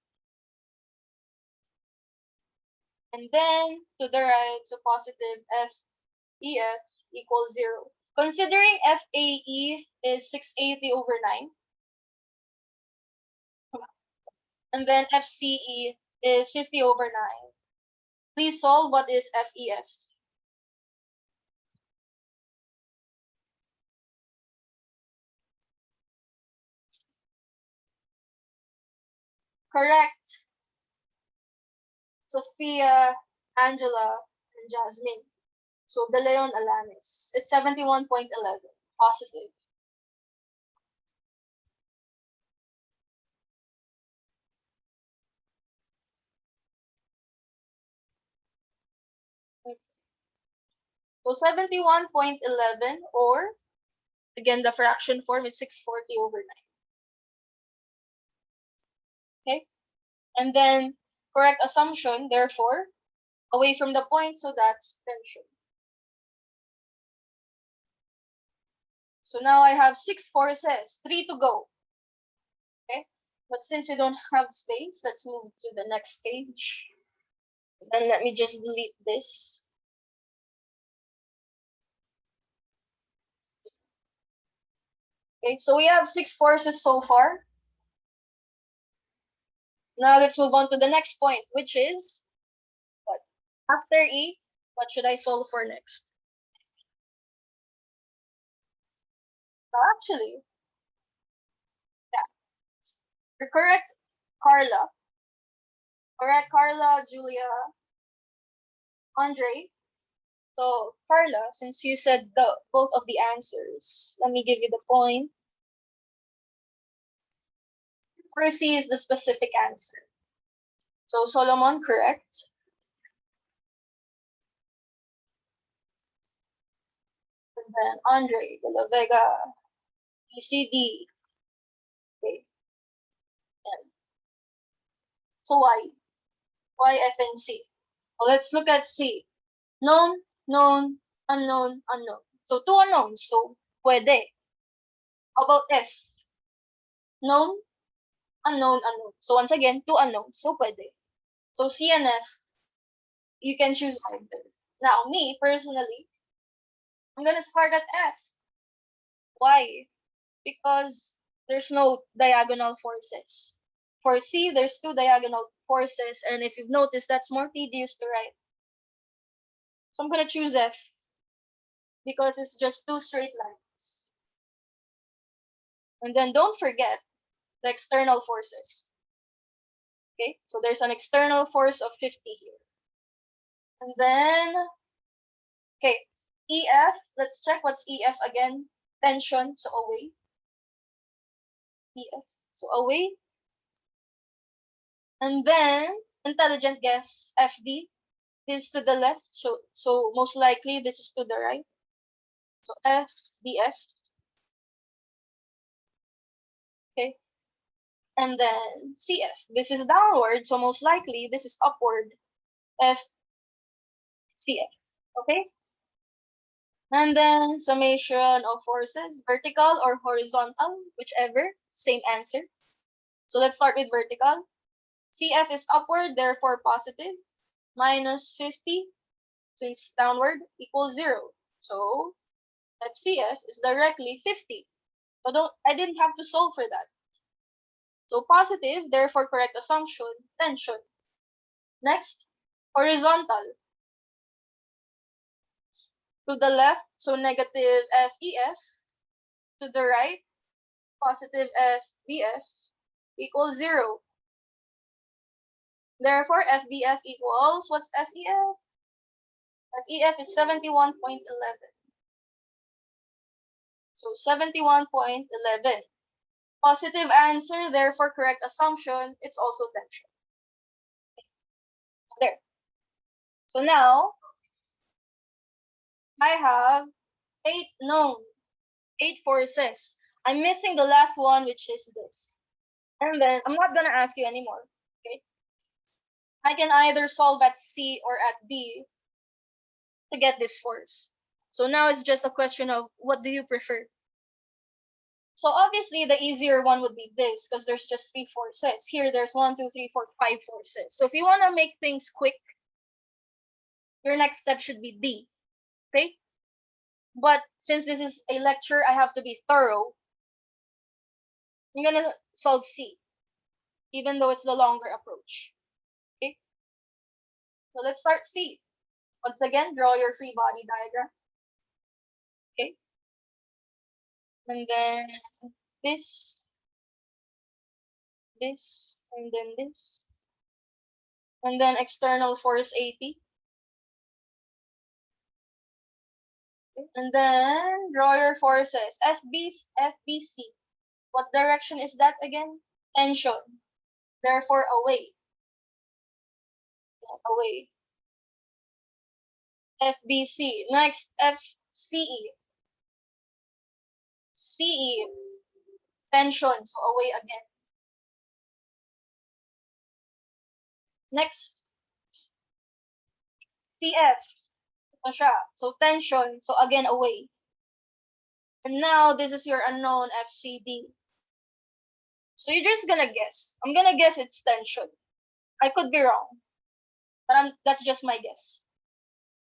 And then to the right, so positive FEF equals 0. Considering FAE is 680 over 9, and then FCE is 50 over 9. Please solve what is FEF. Correct. Sophia, Angela, and Jasmine. So De Leon Alanis. It's 71.11. Positive. So 71.11, or again the fraction form is 640 over 9. Okay? And then correct assumption, therefore, away from the point, so that's tension. So now I have 6 forces, 3 to go. Okay? But since we don't have space, let's move to the next page. Then let me just delete this. Okay, so we have 6 forces so far. Now let's move on to the next point, which is what? After E, what should I solve for next? Actually, yeah, you're correct, Carla. Correct, Carla, Julia, Andre. So, Carla, since you said both of the answers, let me give you the point. Percy is the specific answer. So, Solomon, correct. And then Andre, De La Vega, ECD. Okay. And so, why F and C? Well, let's look at C. Known, known, unknown, unknown. So, two unknowns. So, pwede. How about F? Known, unknown, unknown. So, once again, two unknowns. So, pwede. So, C and F, you can choose either. Now, me, personally, I'm gonna start at F. Why? Because there's no diagonal forces. For C, there's two diagonal forces, and if you've noticed, that's more tedious to write. So I'm gonna choose F because it's just two straight lines. And then don't forget the external forces. Okay, so there's an external force of 50 here. And then, okay, EF, let's check what's EF again. Tension, so away. EF, so away. And then, intelligent guess, FD. This to the left, so most likely this is to the right. So F, DF. Okay. And then CF. This is downward, so most likely this is upward. F, CF. Okay. And then summation of forces, vertical or horizontal, whichever, same answer. So let's start with vertical. CF is upward, therefore positive. Minus 50, since downward, equals 0. So FCF is directly 50. So I didn't have to solve for that. So positive, therefore correct assumption, tension. Next, horizontal. To the left, so negative FEF. To the right, positive FBF equals 0. Therefore, FBF equals, what's FEF? FEF is 71.11. So 71.11. Positive answer, therefore correct assumption, it's also tension. There. So now, I have 8 known, 8 forces. I'm missing the last one, which is this. And then I'm not gonna ask you anymore. Okay. I can either solve at C or at B to get this force. So now it's just a question of what do you prefer? So obviously the easier one would be this because there's just 3 forces. Here there's 1, 2, 3, 4, 5 forces. So if you want to make things quick, your next step should be D. Okay? But since this is a lecture, I have to be thorough. I'm gonna solve C, even though it's the longer approach. So let's start C. Once again, draw your free body diagram. Okay. And then this, and then this. And then external force 80. Okay. And then draw your forces. FBC. What direction is that again? Tension. Therefore, away. Away. FBC. Next, FCE. CE. Tension. So away again. Next, CF. Ito siya. So tension. So again, away. And now, this is your unknown FCD. So you're just gonna guess. I'm gonna guess it's tension. I could be wrong, but that's just my guess.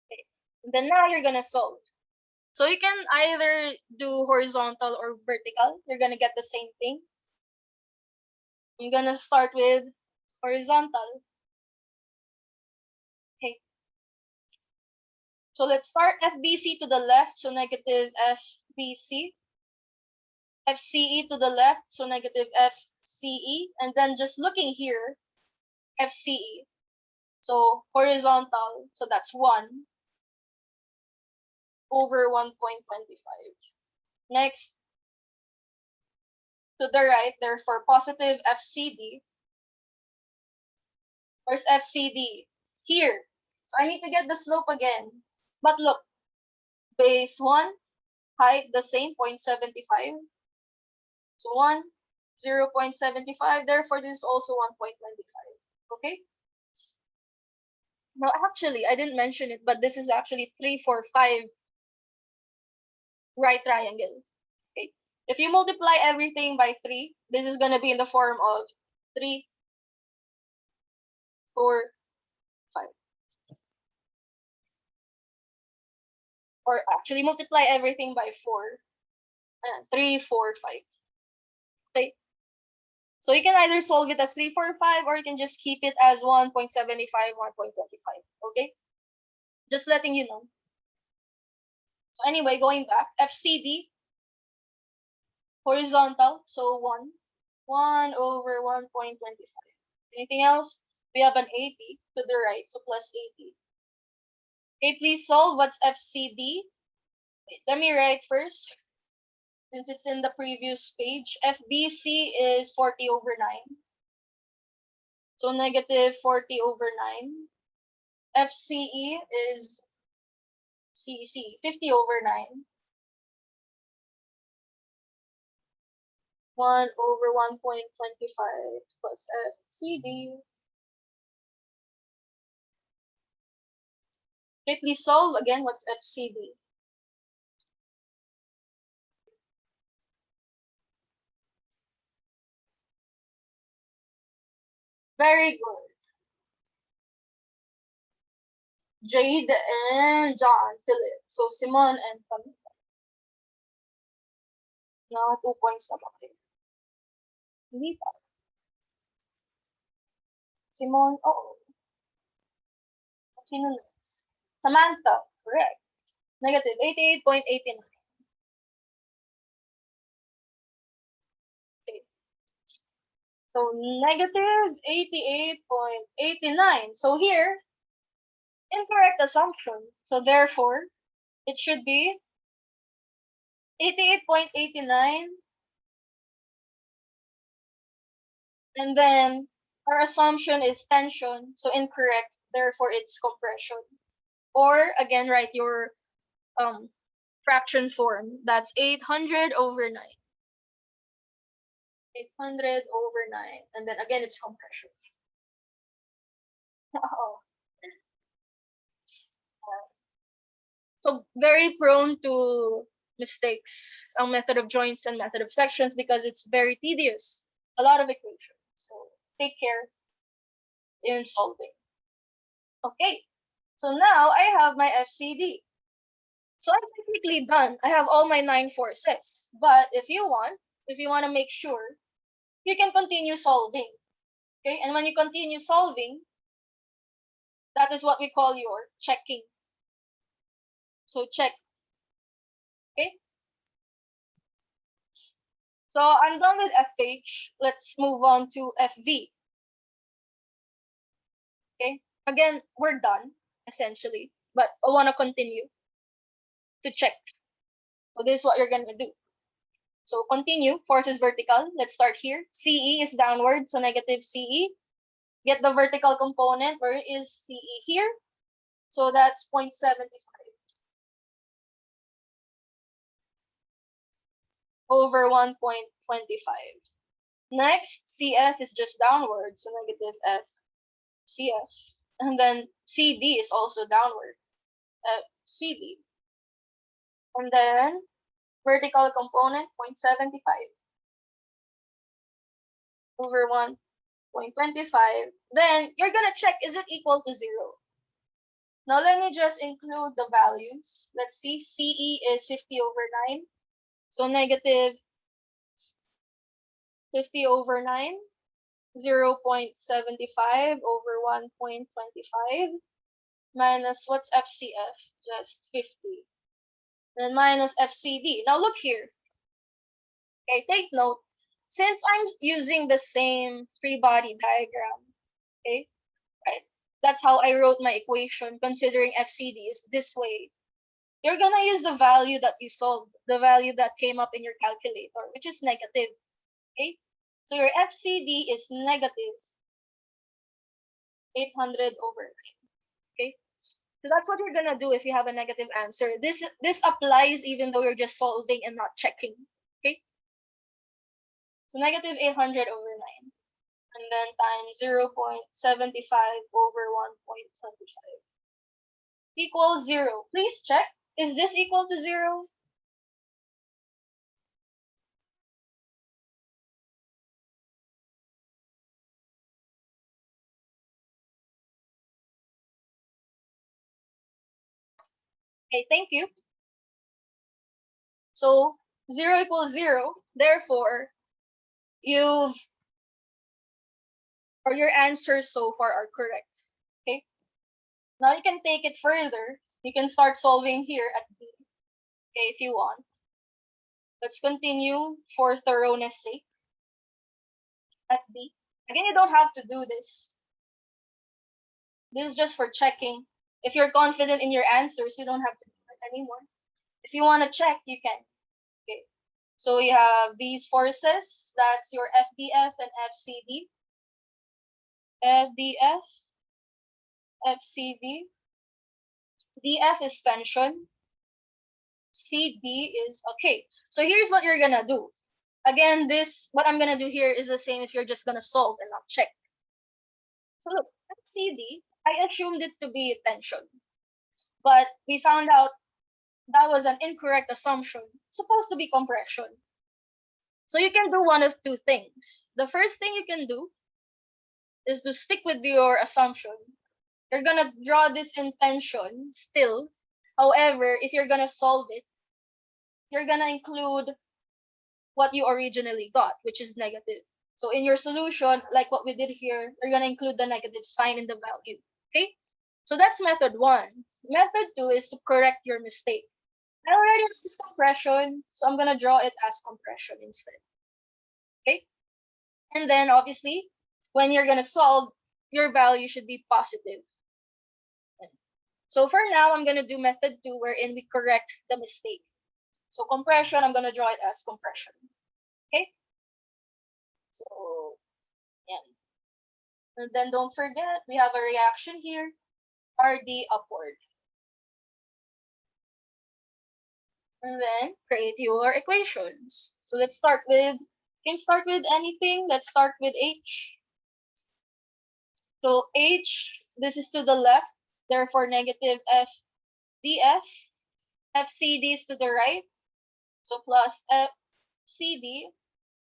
Okay. And then now you're gonna solve. So you can either do horizontal or vertical. You're gonna get the same thing. I'm gonna start with horizontal. Okay. So let's start FBC to the left, so negative FBC. FCE to the left, so negative FCE. And then just looking here, FCE. So horizontal, so that's 1 over 1.25. Next, to the right, therefore positive FCD. Where's FCD? Here. So I need to get the slope again. But look, base 1, height the same, 0.75. So 1, 0.75. Therefore, this is also 1.25. Okay? Now, actually, I didn't mention it, but this is actually 3, 4, 5 right triangle. Okay? If you multiply everything by 3, this is going to be in the form of 3, 4, 5. Or actually multiply everything by 4. 3, 4, 5. Okay. So you can either solve it as 3, 4, 5, or you can just keep it as 1.75, 1.25. Okay. Just letting you know. So anyway, going back, FCD, horizontal, so 1 over 1.25. Anything else? We have an 80 to the right, so plus 80. Okay, please solve. What's FCD? Wait, let me write first. Since it's in the previous page, FBC is 40 over 9. So negative 40 over 9. FCE is CC, 50 over 9. 1 over 1.25 plus FCD. Okay, please solve again. What's FCD? Very good. Jade and John, Philip. So Simon and Camila. Now 2 points na ba kayo? Hindi pa. Simon, oo. Sino next? Samantha, correct. Negative 88.89. Okay. So negative 88.89. So here, incorrect assumption. So therefore, it should be 88.89. And then our assumption is tension. So incorrect. Therefore, it's compression. Or again, write your fraction form. That's 800 over 9. 800 over 9. And then again, it's compression. Oh. So very prone to mistakes ang method of joints and method of sections because it's very tedious. A lot of equations. So take care in solving. Okay. So now I have my FCD. So I'm technically done. I have all my 9 forces. But if you want to make sure, you can continue solving. Okay? And when you continue solving, That is what we call your checking. So check. Okay. So I'm done with FH. Let's move on to FV. Okay. Again, we're done essentially, but I want to continue to check. So this is what you're gonna do. So continue. Force is vertical. Let's start here. CE is downward, so negative CE. Get the vertical component. Where is CE here? So that's 0.75 over 1.25. Next, CF is just downward, so negative F CF. And then CD is also downward, CD. And then vertical component 0.75 over 1.25. Then you're gonna check, is it equal to 0? Now let me just include the values. Let's see, CE is 50 over 9. So negative 50 over 9, 0.75 over 1.25, minus what's FCF? Just 50. Then minus FCD. Now look here. Okay, take note. Since I'm using the same free body diagram, okay, right? That's how I wrote my equation, considering FCD is this way. You're gonna use the value that you solved, the value that came up in your calculator, which is negative. Okay, so your FCD is negative 800 over 9. Okay, so that's what you're gonna do if you have a negative answer. This applies even though you're just solving and not checking. Okay, so negative 800 over 9, and then times 0.75 over 1.25 equals 0. Please check. Is this equal to 0? Okay, thank you. So 0 equals 0. Therefore, your answers so far are correct. Okay. Now you can take it further. You can start solving here at B. Okay, if you want. Let's continue for thoroughness sake at B. Again, you don't have to do this. This is just for checking. If you're confident in your answers, you don't have to do it anymore. If you want to check, you can. Okay. So we have these forces. That's your FDF and FCD. FDF, FCD. DF is tension. CD is okay. So here's what you're gonna do. Again, what I'm gonna do here is the same if you're just gonna solve and not check. So look, CD, I assumed it to be tension, but we found out that was an incorrect assumption. It's supposed to be compression. So you can do one of two things. The first thing you can do is to stick with your assumption. You're gonna draw this in tension still. However, if you're gonna solve it, you're gonna include what you originally got, which is negative. So in your solution, like what we did here, you're gonna include the negative sign in the value. Okay? So that's method 1. Method 2 is to correct your mistake. I already use compression, so I'm gonna draw it as compression instead. Okay? And then obviously, when you're gonna solve, your value should be positive. So for now, I'm gonna do method 2, wherein we correct the mistake. So compression, I'm gonna draw it as compression. Okay? So, yeah. And then don't forget, we have a reaction here, RD upward. And then create your equations. So let's start with, you can start with anything. Let's start with H. So H, this is to the left, therefore negative FDF. FCD is to the right, so plus FCD,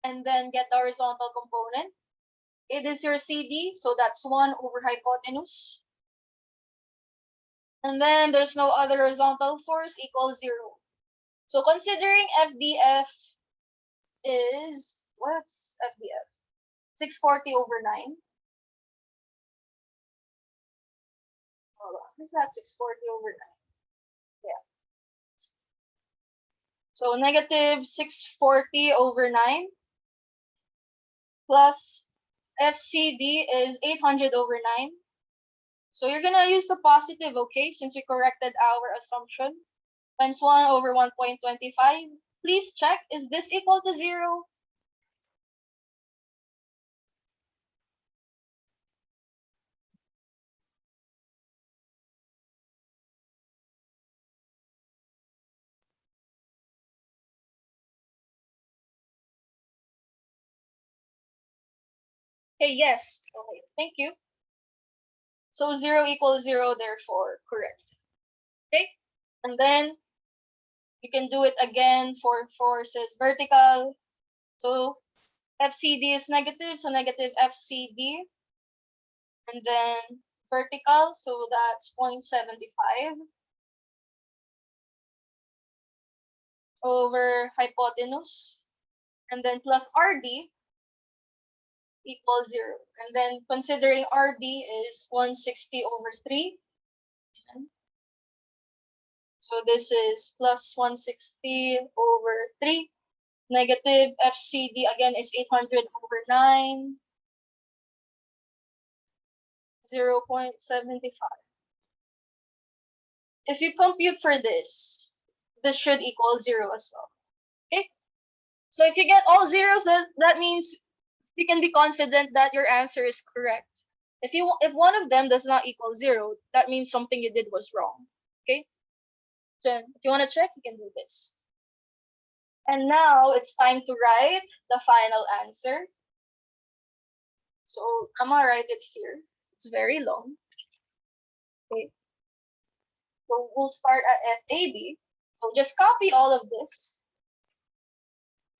and then get the horizontal component. It is your CD, so that's 1 over hypotenuse. And then there's no other horizontal force equals 0. So considering FDF is, what's FDF? 640 over 9. is that 640 over 9? Yeah. So negative 640 over 9 plus FCD is 800 over 9. So you're going to use the positive, okay, since we corrected our assumption. Times 1 over 1.25. Please check, is this equal to 0? Okay, yes. Okay, thank you. So 0 equals 0, therefore correct. Okay, and then you can do it again for forces vertical. So FCD is negative, so negative FCD. And then vertical, so that's 0.75 over hypotenuse. And then plus RD equals 0. And then considering RD is 160 over 3. So this is plus 160 over 3. Negative FCD again is 800 over 9. 0.75. If you compute for this should equal 0 as well. Okay? So if you get all zeros, that means you can be confident that your answer is correct. If one of them does not equal 0, that means something you did was wrong. Okay? So if you want to check, you can do this. And now it's time to write the final answer. So I'm gonna write it here. It's very long. Okay. So we'll start at FAB. So just copy all of this.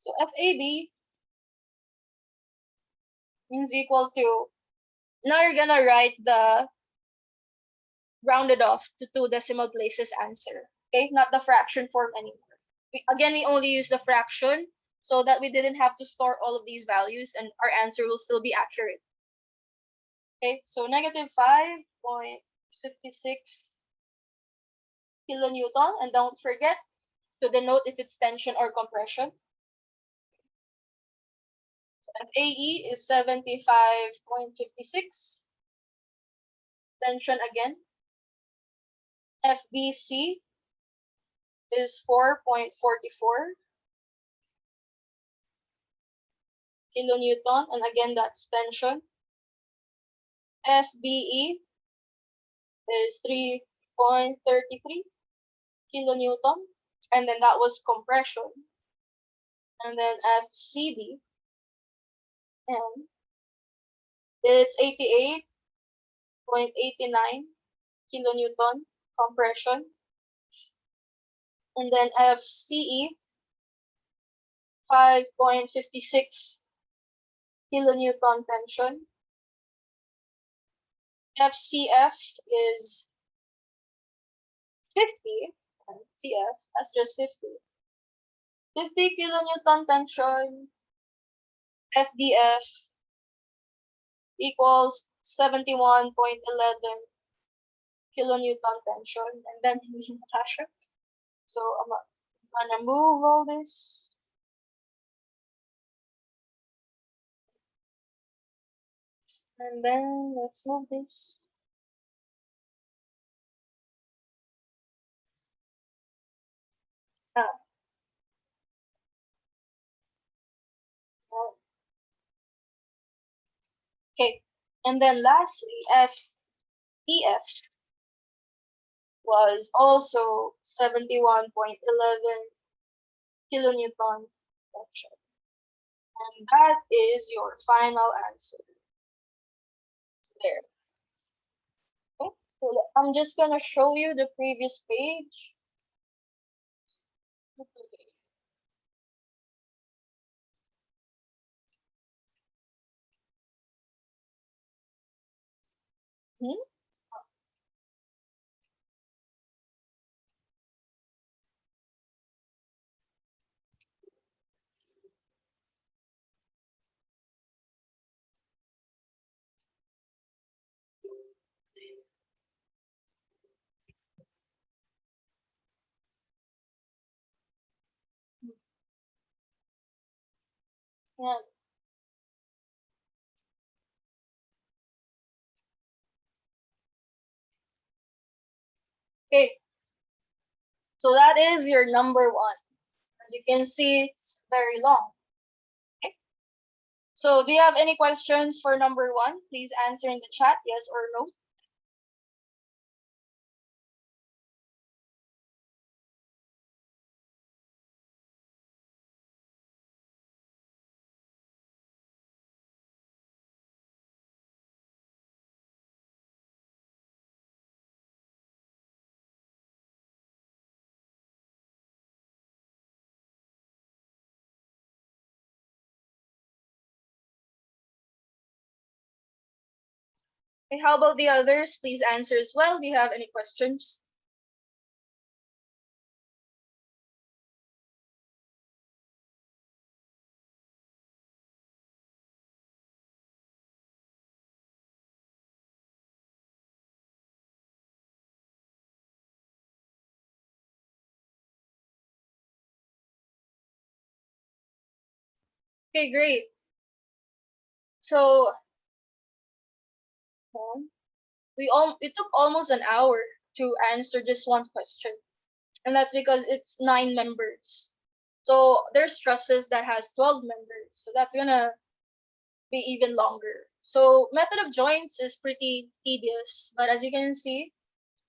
So FAB is equal to, now you're gonna write the rounded off to 2 decimal places answer. Okay, not the fraction form anymore. We only use the fraction so that we didn't have to store all of these values and our answer will still be accurate. Okay, so negative 5.56 kilonewton, and don't forget to denote if it's tension or compression. FAE is 75.56. Tension again. FBC is 4.44 kilonewton, and again that's tension. FBE is 3.33 kilonewton, and then that was compression. And then FCD, and it's 88.89 kilonewton compression. And then FCE, 5.56 kilonewton tension. FCF is 50, and CF, that's just 50. 50 kilonewton tension. FDF equals 71.11 kilonewton tension, and then Natasha. So I'm gonna move all this. And then let's move this. Ah. Okay. And then lastly, FEF was also 71.11 kilonewton tension. And that is your final answer. There. Okay. So I'm just gonna show you the previous page. Hmm? Yan. Okay, so that is your number one. As you can see, it's very long. Okay. So do you have any questions for number one? Please answer in the chat, yes or no. Okay, how about the others? Please answer as well. Do you have any questions? Okay, great. So it took almost an hour to answer just one question, and that's because it's 9 members. So there's trusses that has 12 members, so that's gonna be even longer. So method of joints is pretty tedious, but as you can see,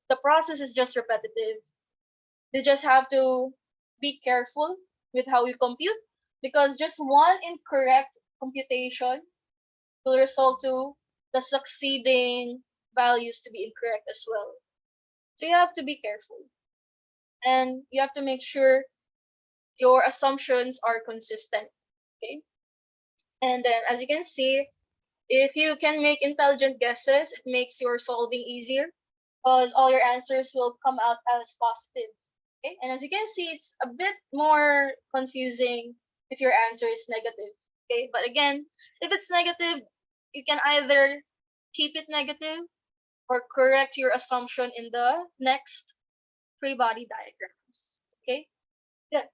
the process is just repetitive. You just have to be careful with how you compute because just one incorrect computation will result to the succeeding values to be incorrect as well. So you have to be careful and you have to make sure your assumptions are consistent. Okay. And then as you can see, if you can make intelligent guesses, it makes your solving easier because all your answers will come out as positive. Okay. And as you can see, it's a bit more confusing if your answer is negative. Okay. But again, if it's negative, you can either keep it negative or correct your assumption in the next free body diagrams. Okay. Yeah.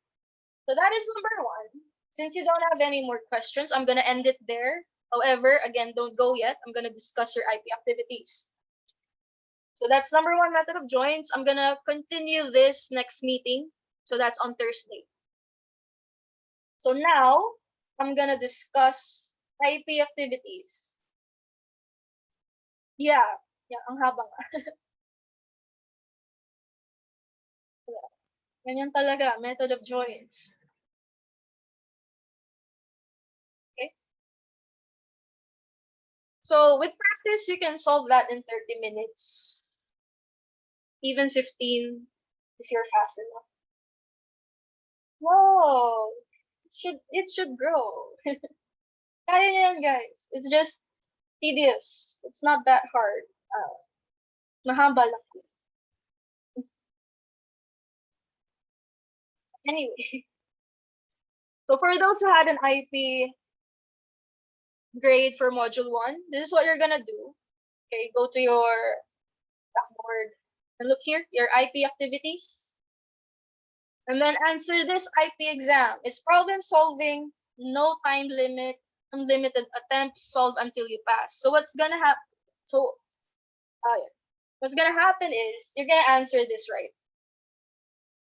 So that is number one. Since you don't have any more questions, I'm gonna end it there. However, again, don't go yet. I'm gonna discuss your IP activities. So that's number one method of joints. I'm gonna continue this next meeting. So that's on Thursday. So now I'm gonna discuss IP activities. Yeah, yeah, ang haba nga. Ganyan talaga, method of joints. Okay. So with practice, you can solve that in 30 minutes, even 15 if you're fast enough. Whoa, it should grow. Kaya niyo yan, guys. It's just tedious. It's not that hard. Mahaba lang. Anyway, so for those who had an IP grade for module 1, this is what you're gonna do. Okay, go to your blackboard and look here, your IP activities. And then answer this IP exam. It's problem solving, no time limit, unlimited attempts, solve until you pass. So what's gonna happen? So what's gonna happen is you're gonna answer this right.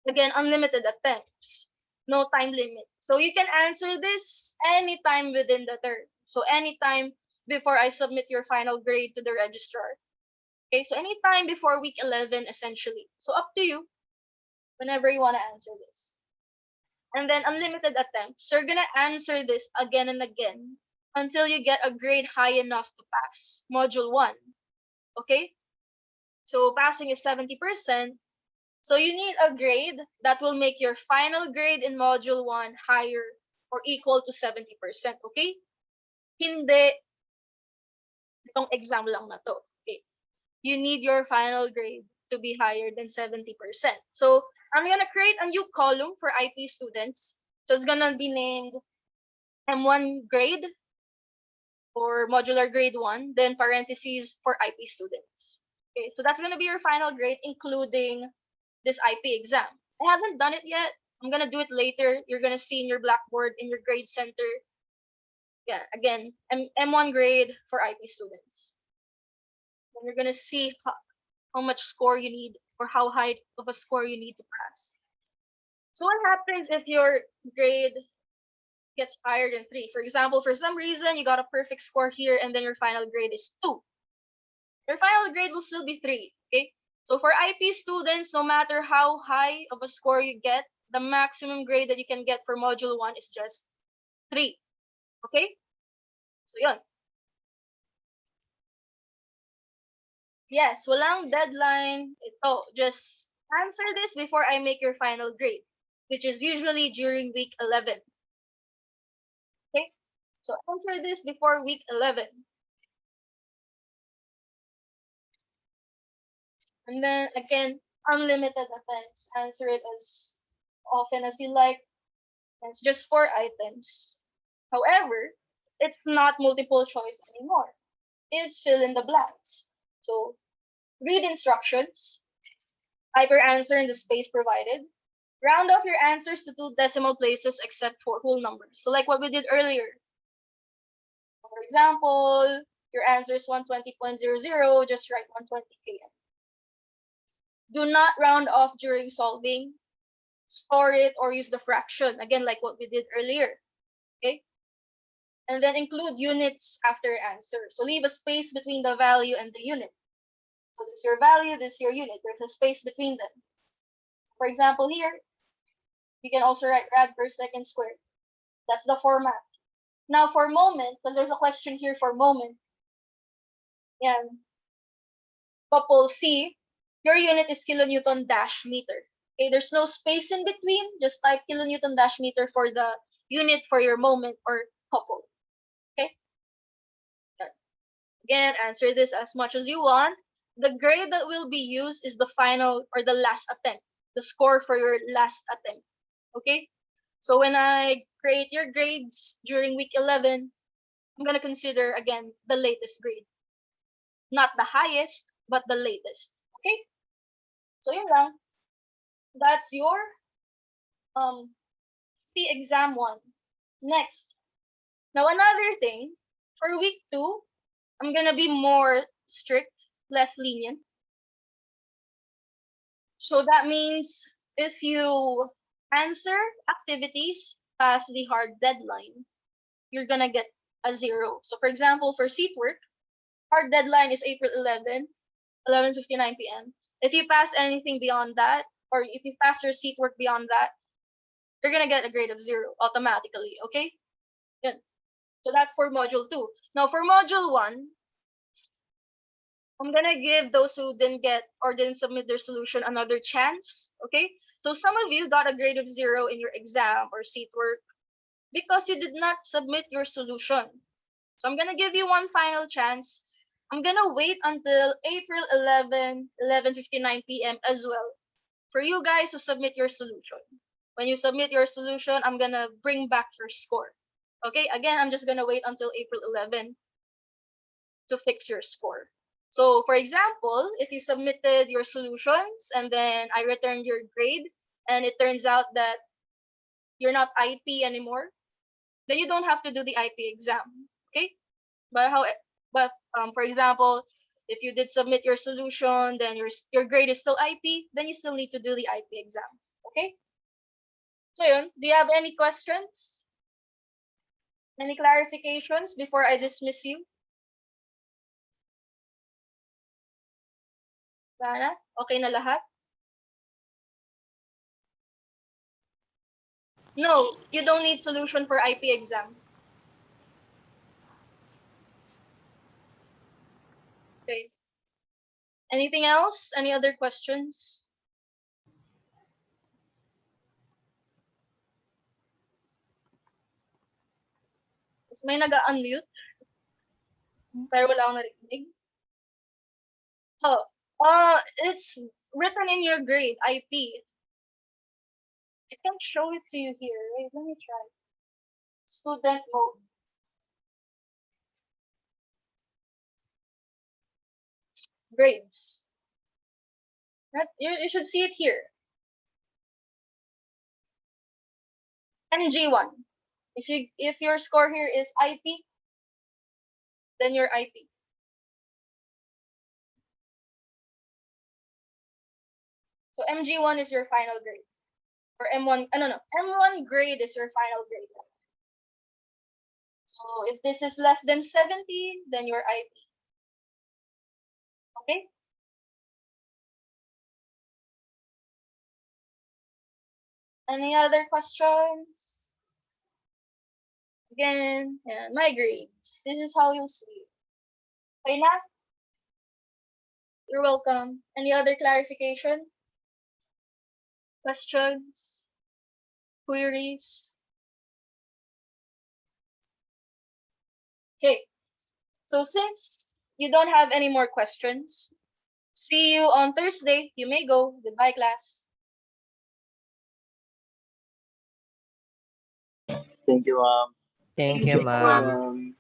Again, unlimited attempts, no time limit. So you can answer this anytime within the term. So anytime before I submit your final grade to the registrar. Okay, so anytime before week 11, essentially. So up to you, whenever you want to answer this. And then unlimited attempts. So you're gonna answer this again and again until you get a grade high enough to pass module 1. Okay? So passing is 70%. So you need a grade that will make your final grade in module 1 higher or equal to 70%. Okay? Hindi itong exam lang na to. Okay? You need your final grade to be higher than 70%. So I'm gonna create a new column for IP students. So it's gonna be named M1 grade or modular grade 1, then parentheses for IP students. Okay, so that's gonna be your final grade, including this IP exam. I haven't done it yet. I'm gonna do it later. You're gonna see in your blackboard in your grade center Yeah, again, M1 grade for IP students. And you're gonna see how much score you need or how high of a score you need to pass. So what happens if your grade gets higher than 3? For example, for some reason you got a perfect score here and then your final grade is 2. Your final grade will still be 3, okay? So for IP students, no matter how high of a score you get, the maximum grade that you can get for module 1 is just 3, okay? So yun. Yes, walang deadline. Ito, just answer this before I make your final grade, which is usually during week 11. Okay? So answer this before week 11. And then again, unlimited attempts. Answer it as often as you like. It's just 4 items. However, it's not multiple choice anymore. It's fill in the blanks. So read instructions, type your answer in the space provided, round off your answers to 2 decimal places except for whole numbers. So like what we did earlier. For example, your answer is 120.00, just write 120 km. Do not round off during solving. Store it or use the fraction, again, like what we did earlier. Okay? And then include units after answer. So leave a space between the value and the unit. So this is your value, this is your unit. There's a space between them. For example, here, you can also write rad per second squared. That's the format. Now for moment, because there's a question here for moment, yan, couple C, your unit is kilonewton dash meter. Okay, there's no space in between. Just type kilonewton dash meter for the unit for your moment or couple. Okay? Again, answer this as much as you want. The grade that will be used is the final or the last attempt, the score for your last attempt. Okay? So when I create your grades during week 11, I'm going to consider, again, the latest grade. Not the highest, but the latest. Okay? So yun lang. That's your the exam 1. Next. Now another thing, for week 2, I'm gonna be more strict, less lenient. So that means if you answer activities past the hard deadline, you're gonna get a 0. So for example, for seat work, hard deadline is April 11, 11:59 p.m. If you pass anything beyond that, or if you pass your seat work beyond that, you're gonna get a grade of 0 automatically, okay? Yun. So that's for module 2. Now for module 1, I'm gonna give those who didn't get or didn't submit their solution another chance, okay? So some of you got a grade of 0 in your exam or seat work because you did not submit your solution. So I'm gonna give you one final chance. I'm gonna wait until April 11, 11:59 p.m. as well for you guys to submit your solution. When you submit your solution, I'm gonna bring back your score. Okay, again, I'm just gonna wait until April 11 to fix your score. So for example, if you submitted your solutions and then I returned your grade and it turns out that you're not IP anymore, then you don't have to do the IP exam. Okay? But for example, if you did submit your solution, then your grade is still IP, then you still need to do the IP exam. Okay? So yun, do you have any questions? Any clarifications before I dismiss you? Sana? Okay na lahat? No, you don't need solution for IP exam. Okay. Anything else? Any other questions? Is may nag-unmute pero wala akong narinig. Oh, it's written in your grade, IP. I can show it to you here. Wait, let me try. Student mode. Grades. You should see it here. NG1. If your score here is IP, then you're IP. So MG1 is your final grade. Or M1, no, M1 grade is your final grade. So if this is less than 70, then you're IP. Okay? Any other questions? Again, yeah, my grades. This is how you'll see it. Okay na? You're welcome. Any other clarification? Questions? Queries? Okay. So since you don't have any more questions, see you on Thursday. You may go. Goodbye, class. Thank you, ma'am. Thank Thank you, you, ma'am. Ma'am.